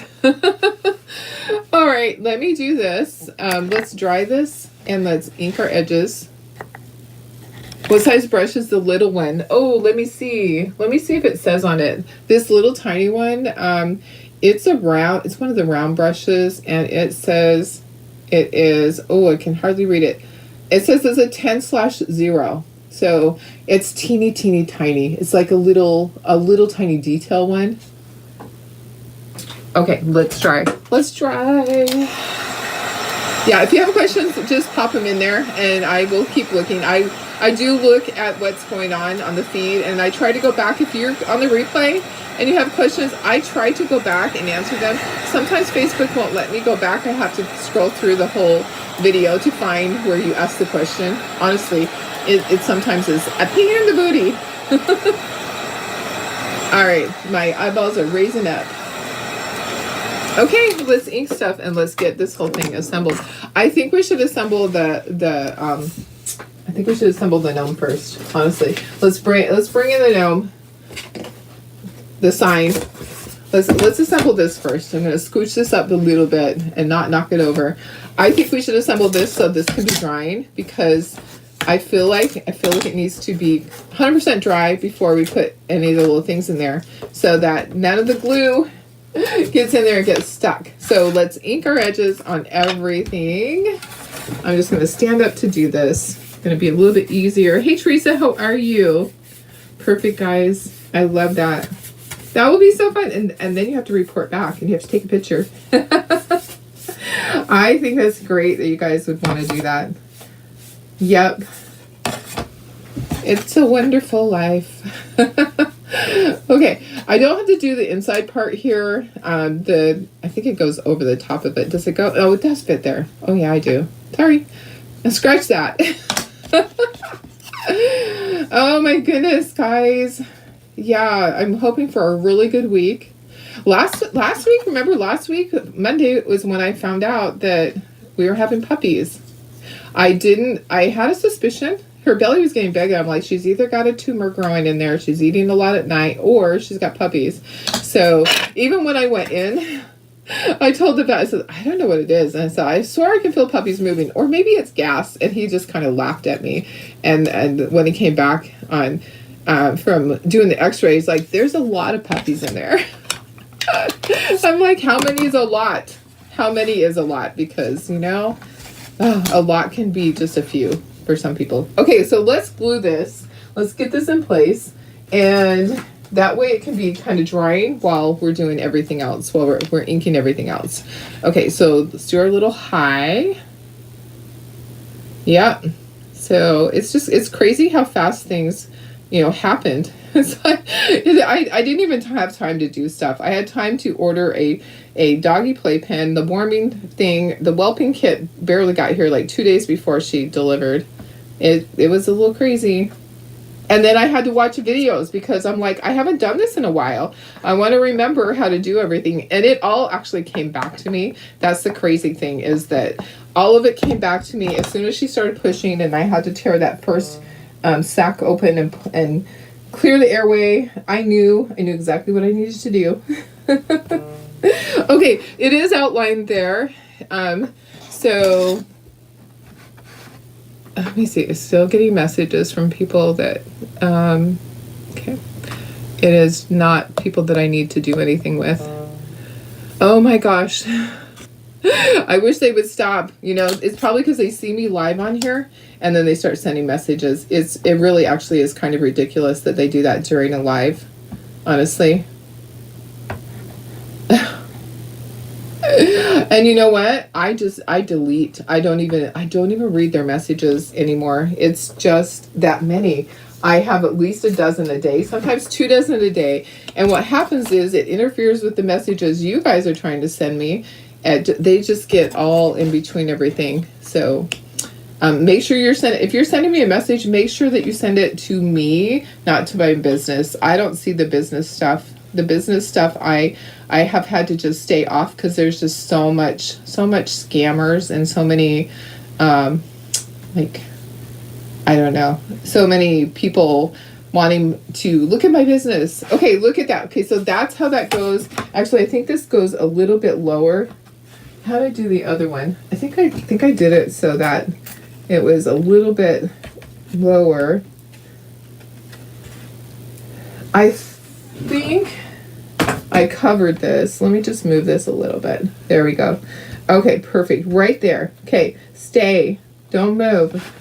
All right, let me do this. Let's dry this and let's ink our edges. What size brush is the little one? Oh, let me see. Let me see if it says on it. This little tiny one, it's one of the round brushes, and it says it is, oh, I can hardly read it. It says it's a 10/0. So it's teeny, teeny, tiny. It's like a little tiny detail one. Okay, let's try. Let's try. Yeah, if you have questions, just pop them in there and I will keep looking. I do look at what's going on the feed, and I try to go back. If you're on the replay and you have questions, I try to go back and answer them. Sometimes Facebook won't let me go back. I have to scroll through the whole video to find where you asked the question. Honestly, it sometimes is a pain in the booty. All right, my eyeballs are raising up. Okay, let's ink stuff and let's get this whole thing assembled. I think we should assemble the gnome first, honestly. Let's bring in the gnome. The sign. Let's assemble this first. I'm going to scooch this up a little bit and not knock it over. I think we should assemble this so this can be drying, because I feel like it needs to be 100% dry before we put any of the little things in there, so that none of the glue gets in there and gets stuck. So let's ink our edges on everything. I'm just going to stand up to do this. It's going to be a little bit easier. Hey Teresa, how are you? Perfect, guys. I love that. That will be so fun. And then you have to report back and you have to take a picture. I think that's great that you guys would want to do that. Yep. It's a wonderful life. Okay, I don't have to do the inside part here. I think it goes over the top of it. Does it go? Oh, it does fit there. Oh yeah, I do. Sorry. Now scratch that. Oh my goodness, guys. Yeah, I'm hoping for a really good week. Last week, remember last week, Monday was when I found out that we were having puppies. I had a suspicion. Her belly was getting big. I'm like, she's either got a tumor growing in there, she's eating a lot at night, or she's got puppies. So even when I went in, I told the vet, I said, I don't know what it is. And I said, I swear I can feel puppies moving, or maybe it's gas. And he just kind of laughed at me. And when he came back on from doing the x-rays, like, there's a lot of puppies in there. I'm like, how many is a lot? How many is a lot? Because, a lot can be just a few for some people. Okay, so let's glue this. Let's get this in place. And that way it can be kind of drying while we're doing everything else, while we're inking everything else. Okay, so let's do our little high. Yeah. So it's crazy how fast things, happened. It's like, I didn't even have time to do stuff. I had time to order a doggy playpen, the warming thing, the whelping kit barely got here like 2 days before she delivered. It was a little crazy. And then I had to watch videos because I'm like, I haven't done this in a while. I want to remember how to do everything. And it all actually came back to me. That's the crazy thing, is that all of it came back to me as soon as she started pushing, and I had to tear that first sack open and clear the airway. I knew exactly what I needed to do. Okay, it is outlined there. So let me see. It's still getting messages from people that, okay. It is not people that I need to do anything with. Oh my gosh. I wish they would stop. It's probably because they see me live on here and then they start sending messages. It really actually is kind of ridiculous that they do that during a live, honestly. And you know what? I delete. I don't even read their messages anymore. It's just that many. I have at least a dozen a day, sometimes 2 dozen a day. And what happens is it interferes with the messages you guys are trying to send me. And they just get all in between everything. So make sure if you're sending me a message, make sure that you send it to me, not to my business. I don't see the business stuff. The business stuff I have had to just stay off because there's just so much scammers and so many like, I don't know, so many people wanting to look at my business. Okay, look at that. Okay, so that's how that goes. Actually, I think this goes a little bit lower. How did I do the other one? I think I did it so that it was a little bit lower. I think I covered this. Let me just move this a little bit. There we go. Okay, perfect. Right there. Okay, stay. Don't move.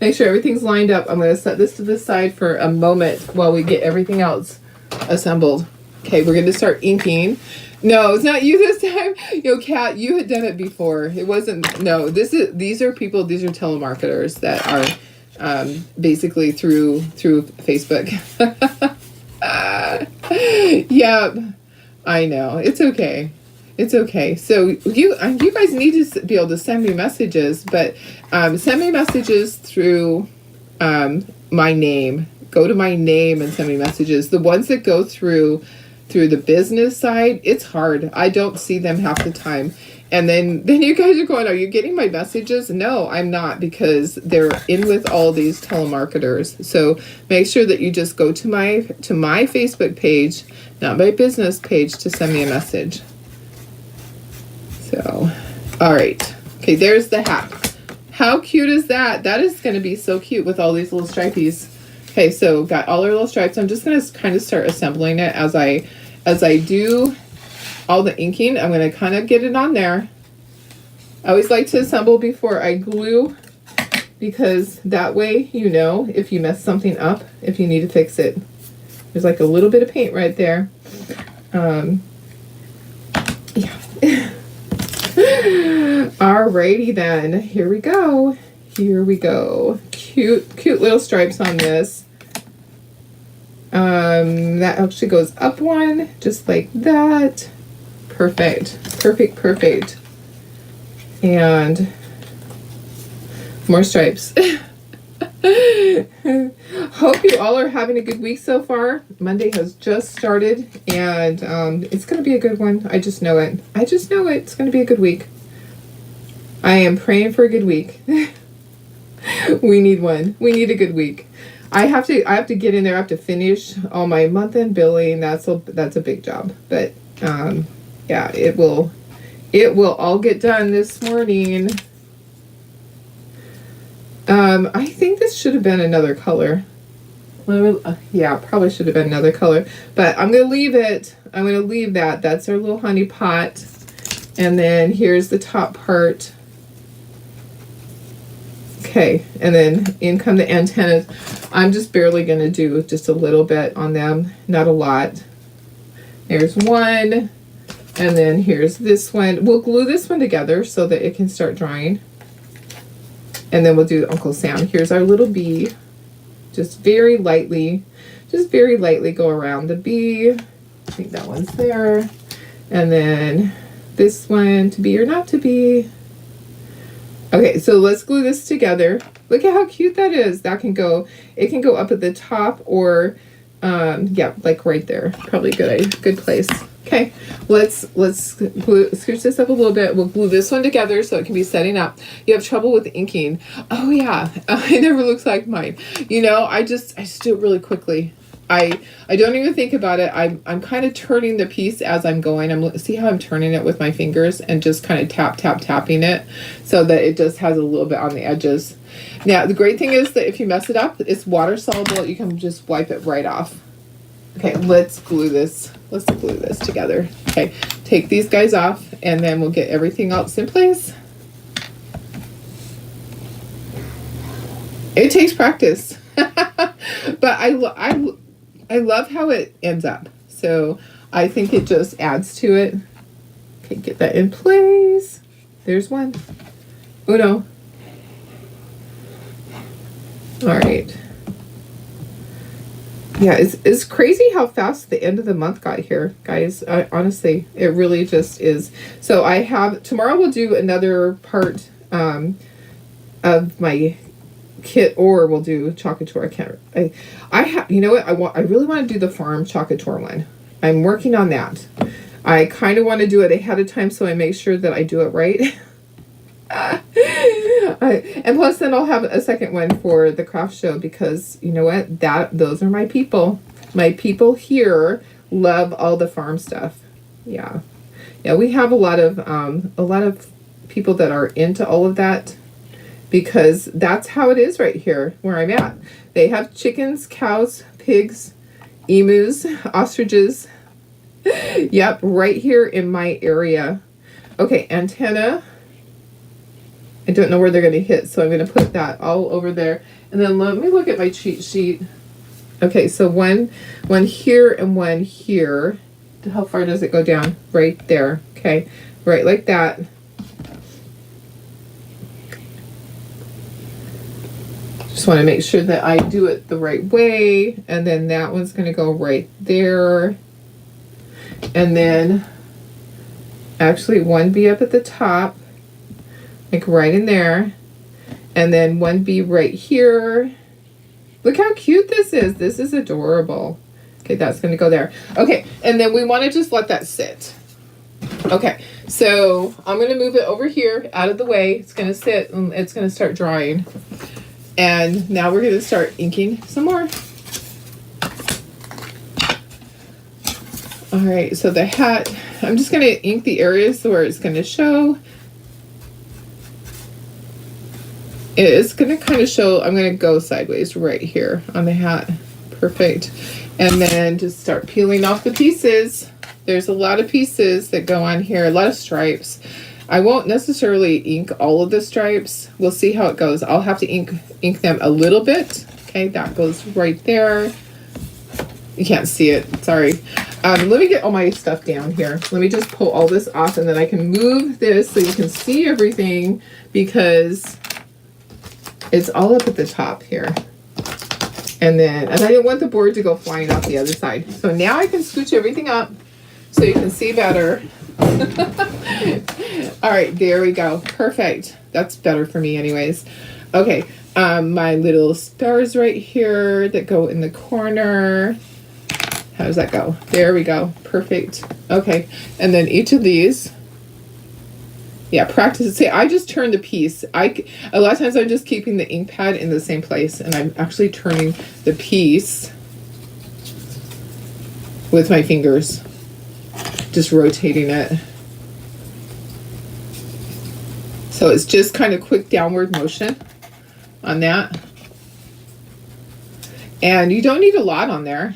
Make sure everything's lined up. I'm going to set this to the side for a moment while we get everything else assembled. Okay, we're going to start inking. No, it's not you this time. Yo, Kat, you had done it before. It wasn't. No, these are telemarketers that are basically through Facebook. Yep, I know. It's okay. It's okay. So you guys need to be able to send me messages, but send me messages through my name. Go to my name and send me messages. The ones that go through the business side, it's hard. I don't see them half the time. And then you guys are going, are you getting my messages? No, I'm not, because they're in with all these telemarketers. So make sure that you just go to my Facebook page, not my business page, to send me a message. So, all right. Okay, there's the hat. How cute is that? That is going to be so cute with all these little stripies. Okay, so got all our little stripes. I'm just going to kind of start assembling it as I do all the inking. I'm going to kind of get it on there. I always like to assemble before I glue, because that way you know if you mess something up, if you need to fix it. There's like a little bit of paint right there. Yeah. Alrighty then, here we go. Cute little stripes on this. That actually goes up one, just like that. Perfect. And more stripes. Hope you all are having a good week so far. Monday has just started, and it's going to be a good one. I just know it. It's going to be a good week. I am praying for a good week. We need one. We need a good week. I have to get in there. I have to finish all my month-end billing. That's a big job. But yeah, it will all get done this morning. I think this should have been another color. Yeah, probably should have been another color. But I'm going to leave it. I'm going to leave that. That's our little honey pot. And then here's the top part. Okay, and then in come the antennas. I'm just barely going to do just a little bit on them, not a lot. There's one, and then here's this one. We'll glue this one together so that it can start drying. And then we'll do Uncle Sam. Here's our little bee. Just very lightly go around the bee. I think that one's there. And then this one, to be or not to be. Okay, so let's glue this together. Look at how cute that is. It can go up at the top, or yeah, like right there. Probably a good place. Okay, let's scooch this up a little bit. We'll glue this one together so it can be setting up. You have trouble with inking. Oh yeah, it never looks like mine. You know, I just do it really quickly. I don't even think about it. I'm kind of turning the piece as I'm going. See how I'm turning it with my fingers and just kind of tapping it so that it just has a little bit on the edges. Now, the great thing is that if you mess it up, it's water soluble. You can just wipe it right off. Okay, let's glue this. Let's glue this together. Okay, take these guys off, and then we'll get everything else in place. It takes practice, but I love how it ends up. So I think it just adds to it. Okay, get that in place. There's one. Uno. All right. Yeah, it's crazy how fast the end of the month got here, guys. Honestly, it really just is. So I have, tomorrow we'll do another part of my kit, or we'll do chocolate tour. I have, you know what, I really want to do the farm chocolate tour one. I'm working on that. I kind of want to do it ahead of time so I make sure that I do it right. And plus then I'll have a second one for the craft show, because you know what, those are my people. My people here love all the farm stuff. Yeah, we have a lot of people that are into all of that, because that's how it is right here where I'm at. They have chickens, cows, pigs, emus, ostriches. Yep, right here in my area. Okay, antenna. I don't know where they're going to hit, so I'm going to put that all over there. And then let me look at my cheat sheet. Okay, so one here and one here. How far does it go down? Right there. Okay, right like that. Just want to make sure that I do it the right way. And then that one's going to go right there. And then actually one be up at the top. Like right in there, and then one be right here. Look how cute this is. This is adorable. Okay, that's going to go there. Okay, and then we want to just let that sit. Okay, so I'm going to move it over here out of the way. It's going to sit and it's going to start drying. And now we're going to start inking some more. All right, so the hat, I'm just going to ink the areas where it's going to show. It's going to kind of show, I'm going to go sideways right here on the hat. Perfect. And then just start peeling off the pieces. There's a lot of pieces that go on here, a lot of stripes. I won't necessarily ink all of the stripes. We'll see how it goes. I'll have to ink them a little bit. Okay, that goes right there. You can't see it, sorry. Let me get all my stuff down here. Let me just pull all this off, and then I can move this so you can see everything, because it's all up at the top here. And I didn't want the board to go flying off the other side. So now I can scooch everything up so you can see better. All right, there we go. Perfect. That's better for me anyways. Okay, my little stars right here that go in the corner. How does that go? There we go. Perfect. Okay, and then each of these. Yeah, practice. See, I just turned the piece. A lot of times I'm just keeping the ink pad in the same place, and I'm actually turning the piece with my fingers, just rotating it. So it's just kind of quick downward motion on that. And you don't need a lot on there.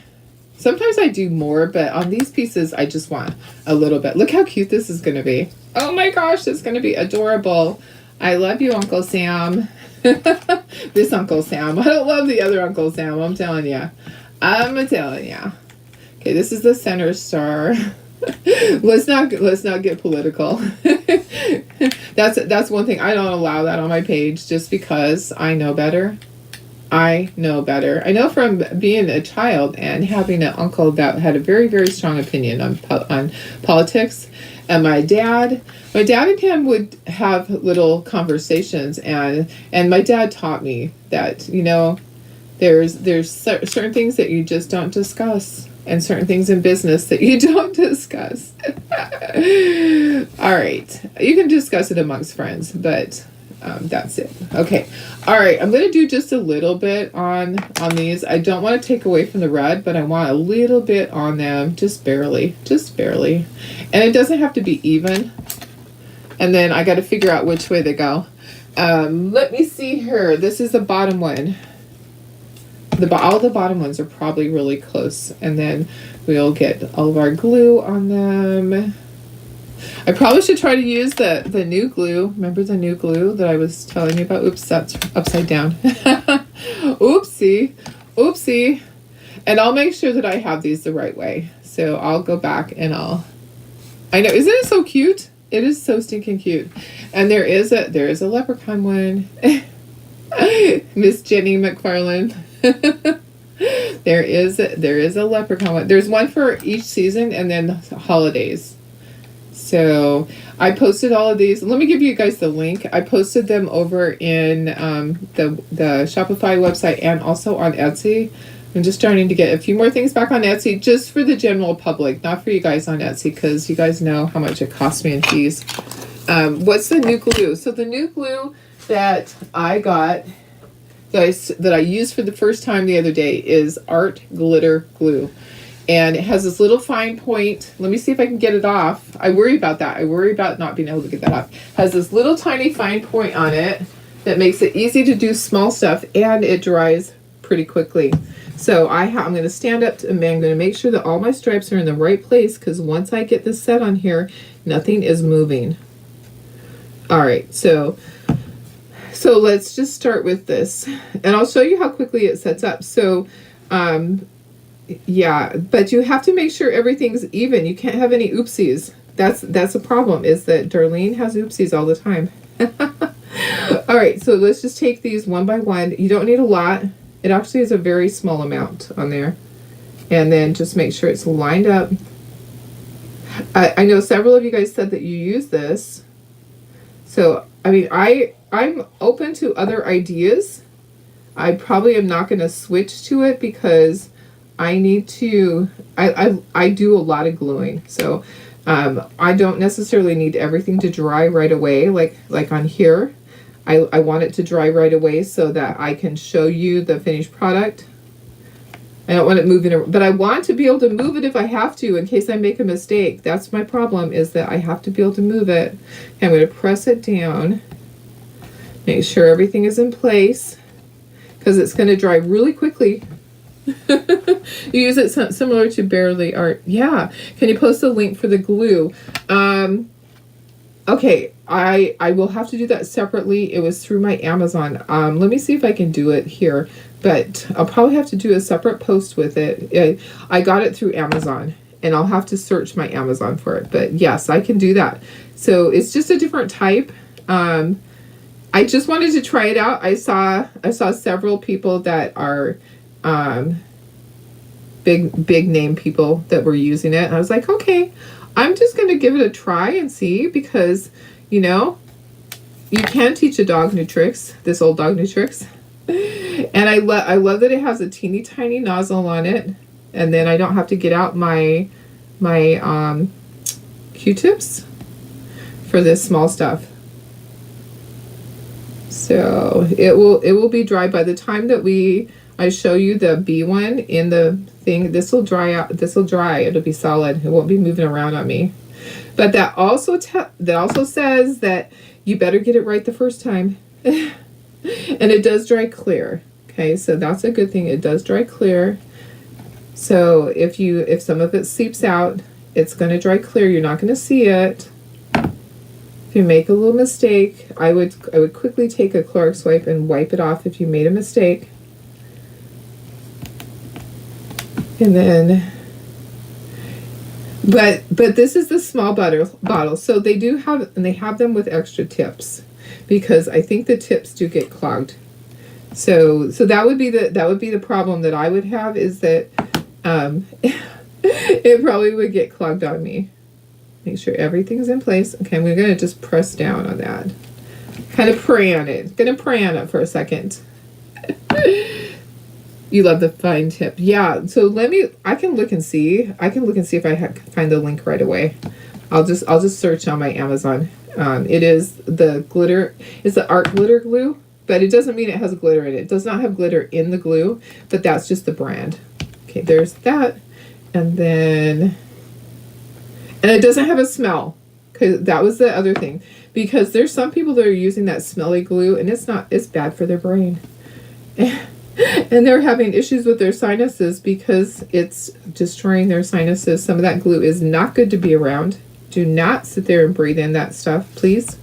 Sometimes I do more, but on these pieces, I just want a little bit. Look how cute this is going to be. Oh my gosh, it's going to be adorable. I love you, Uncle Sam. This Uncle Sam. I don't love the other Uncle Sam, I'm telling you. I'm telling you. Okay, this is the center star. Let's not get political. That's one thing. I don't allow that on my page just because I know better. I know better. I know from being a child and having an uncle that had a very, very strong opinion on politics. And my dad and him would have little conversations, and my dad taught me that, you know, there's certain things that you just don't discuss, and certain things in business that you don't discuss. All right, you can discuss it amongst friends, but that's it. Okay. All right. I'm going to do just a little bit on these. I don't want to take away from the red, but I want a little bit on them, just barely. And it doesn't have to be even. And then I got to figure out which way they go. Let me see here. This is the bottom one. All the bottom ones are probably really close. And then we'll get all of our glue on them. I probably should try to use the new glue. Remember the new glue that I was telling you about? Oops, that's upside down. Oopsie. And I'll make sure that I have these the right way. So I'll go back and I know, isn't it so cute? It is so stinking cute. And there is a leprechaun one. Miss Jenny McFarland. There is a leprechaun one. There's one for each season and then holidays. So I posted all of these. Let me give you guys the link. I posted them over in the Shopify website and also on Etsy. I'm just starting to get a few more things back on Etsy, just for the general public, not for you guys on Etsy, because you guys know how much it costs me in fees. What's the new glue? So the new glue that I got, that I used for the first time the other day, is Art Glitter Glue. And it has this little fine point. Let me see if I can get it off. I worry about that. I worry about not being able to get that off. It has this little tiny fine point on it that makes it easy to do small stuff, and it dries pretty quickly. So I'm going to stand up and I'm going to make sure that all my stripes are in the right place, because once I get this set on here, nothing is moving. All right, so let's just start with this, and I'll show you how quickly it sets up. So, yeah, but you have to make sure everything's even. You can't have any oopsies. That's a problem, is that Darlene has oopsies all the time. All right, so let's just take these one by one. You don't need a lot. It actually is a very small amount on there. And then just make sure it's lined up. I know several of you guys said that you use this. So, I mean, I'm open to other ideas. I probably am not going to switch to it because I need to, I do a lot of gluing. So, I don't necessarily need everything to dry right away, like on here. I want it to dry right away so that I can show you the finished product. I don't want it moving, but I want to be able to move it if I have to, in case I make a mistake. That's my problem, is that I have to be able to move it. I'm going to press it down, make sure everything is in place, because it's going to dry really quickly. You use it similar to Barely Art. Yeah. Can you post a link for the glue? Okay, I will have to do that separately. It was through my Amazon. Let me see if I can do it here, but I'll probably have to do a separate post with it. I got it through Amazon, and I'll have to search my Amazon for it. But yes, I can do that. So it's just a different type. I just wanted to try it out. I saw several people that are big name people that were using it. And I was like, okay, I'm just going to give it a try and see, because, you know, you can teach a dog new tricks, this old dog new tricks. And I love that it has a teeny tiny nozzle on it, and then I don't have to get out my Q-tips for this small stuff. So it will be dry by the time that I show you the B one in the thing. This will dry out. This will dry. It'll be solid. It won't be moving around on me. But that also says that you better get it right the first time. And it does dry clear. Okay, so that's a good thing. It does dry clear. So if some of it seeps out, it's going to dry clear. You're not going to see it. If you make a little mistake, I would quickly take a Clorox wipe and wipe it off if you made a mistake. And then, but this is the small bottle. So they have them with extra tips, because I think the tips do get clogged. So that would be the problem that I would have, is that it probably would get clogged on me. Make sure everything's in place. Okay, we're going to just press down on that. Kind of pray on it. Going to pray on it for a second. You love the fine tip. Yeah, so I can look and see. I can look and see if I can find the link right away. I'll just search on my Amazon. It is the glitter. It's the Art Glitter Glue, but it doesn't mean it has glitter in it. It does not have glitter in the glue, but that's just the brand. Okay, there's that. And it doesn't have a smell, because that was the other thing. Because there's some people that are using that smelly glue, and it's bad for their brain. And they're having issues with their sinuses because it's destroying their sinuses. Some of that glue is not good to be around. Do not sit there and breathe in that stuff, please.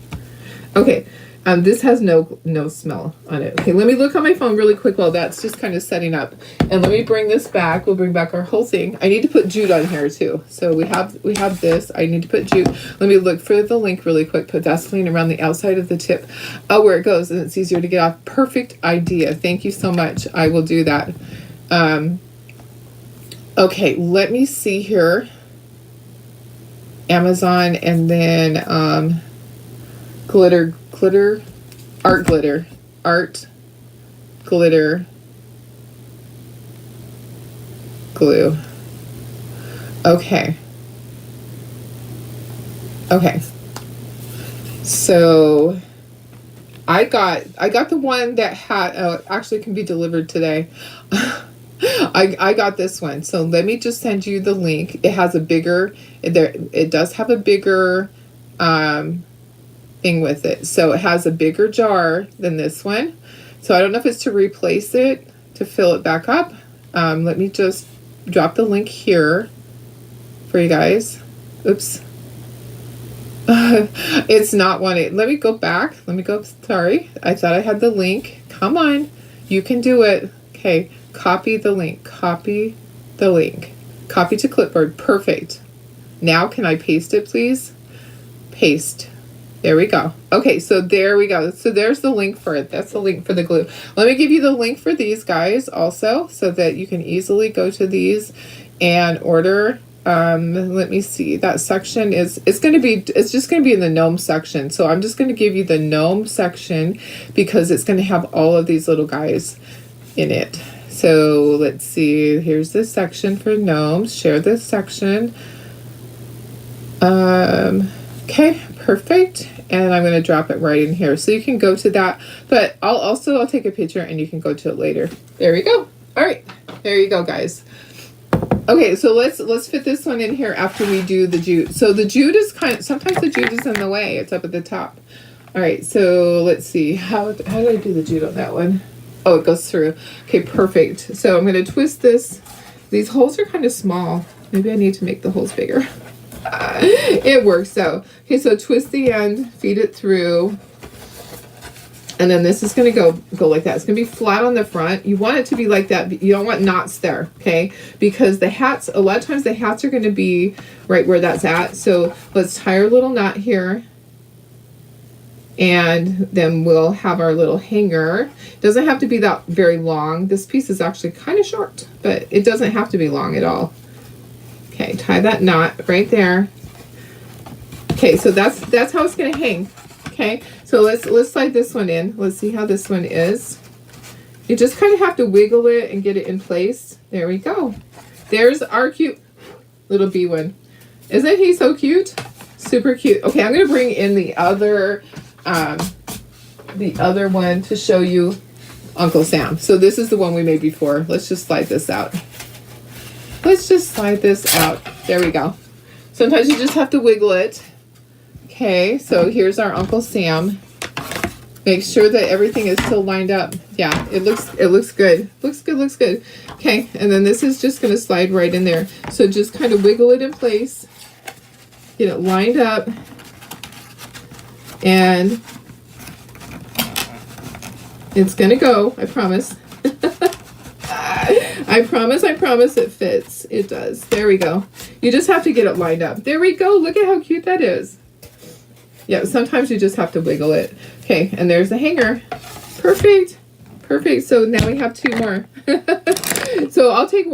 Okay, this has no smell on it. Okay, let me look on my phone really quick while that's just kind of setting up. And let me bring this back. We'll bring back our whole thing. I need to put jute on here too. So we have this. I need to put jute. Let me look for the link really quick. Put Vaseline around the outside of the tip. Oh, where it goes, and it's easier to get off. Perfect idea. Thank you so much. I will do that. Okay, let me see here. Amazon, and then glitter, art glitter, glue. Okay. Okay. So I got the one that had actually can be delivered today. I got this one. So let me just send you the link. It has a bigger it does have a bigger thing with it. So it has a bigger jar than this one. So I don't know if it's to replace it, to fill it back up. Let me just drop the link here for you guys. Oops. It's not wanting. Let me go back. Let me go. Sorry. I thought I had the link. Come on. You can do it. Okay. Copy the link. Copy the link. Copy to clipboard. Perfect. Now can I paste it, please? Paste. There we go. Okay, so there we go. So there's the link for it. That's the link for the glue. Let me give you the link for these guys also, so that you can easily go to these and order. Let me see. That section is, it's just going to be in the Gnome section. So I'm just going to give you the Gnome section because it's going to have all of these little guys in it. So let's see. Here's this section for Gnomes. Share this section. Okay, perfect. And I'm going to drop it right in here. So you can go to that, but I'll take a picture and you can go to it later. There we go. All right. There you go, guys. Okay, so let's fit this one in here after we do the jute. So the jute is sometimes the jute is in the way. It's up at the top. All right, so let's see. How do I do the jute on that one? Oh, it goes through. Okay, perfect. So I'm going to twist this. These holes are kind of small. Maybe I need to make the holes bigger. It works though. Okay, so twist the end, feed it through. And then this is going to go like that. It's going to be flat on the front. You want it to be like that. You don't want knots there, okay? Because the hats, a lot of times the hats are going to be right where that's at. So let's tie our little knot here. And then we'll have our little hanger. It doesn't have to be that very long. This piece is actually kind of short, but it doesn't have to be long at all. Okay, tie that knot right there. Okay, so that's how it's going to hang. Okay, so let's slide this one in. Let's see how this one is. You just kind of have to wiggle it and get it in place. There we go. There's our cute little bee one. Isn't he so cute? Super cute. Okay, I'm going to bring in the other one to show you Uncle Sam. So this is the one we made before. Let's just slide this out. Let's just slide this out. There we go. Sometimes you just have to wiggle it. Okay, so here's our Uncle Sam. Make sure that everything is still lined up. Yeah, it looks good. Looks good. Okay, and then this is just going to slide right in there. So just kind of wiggle it in place. Get it lined up. And it's going to go, I promise. I promise it fits. It does. There we go. You just have to get it lined up. There we go. Look at how cute that is. Yeah, sometimes you just have to wiggle it. Okay, and there's the hanger. Perfect. So now we have two more. So I'll take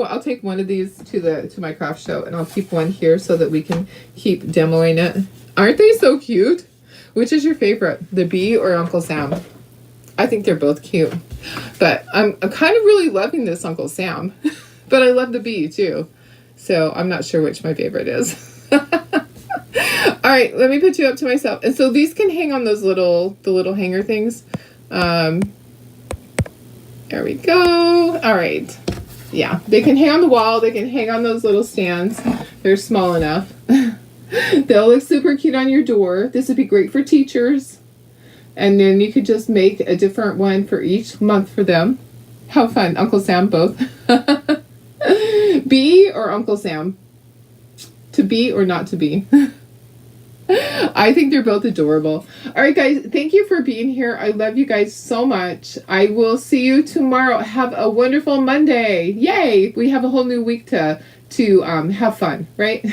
one of these to my craft show, and I'll keep one here so that we can keep demoing it. Aren't they so cute? Which is your favorite, the bee or Uncle Sam? I think they're both cute, but I'm kind of really loving this Uncle Sam, but I love the bee too. So I'm not sure which my favorite is. All right, let me put you up to myself. And so these can hang on those the little hanger things. There we go. All right. Yeah, they can hang on the wall. They can hang on those little stands. They're small enough. They'll look super cute on your door. This would be great for teachers. And then you could just make a different one for each month for them. How fun. Uncle Sam, both. Bee or Uncle Sam? To be or not to be? I think they're both adorable. All right, guys, thank you for being here. I love you guys so much. I will see you tomorrow. Have a wonderful Monday. Yay! We have a whole new week to have fun, right?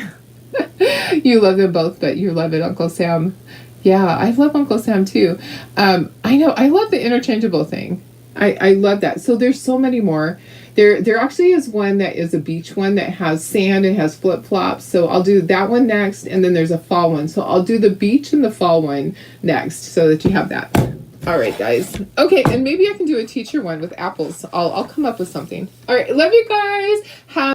You love them both, but you love it, Uncle Sam. Yeah, I love Uncle Sam too. I know. I love the interchangeable thing. I love that. So there's so many more. There actually is one that is a beach one that has sand and has flip-flops. So I'll do that one next, and then there's a fall one. So I'll do the beach and the fall one next so that you have that. All right, guys. Okay, and maybe I can do a teacher one with apples. I'll come up with something. All right, love you guys.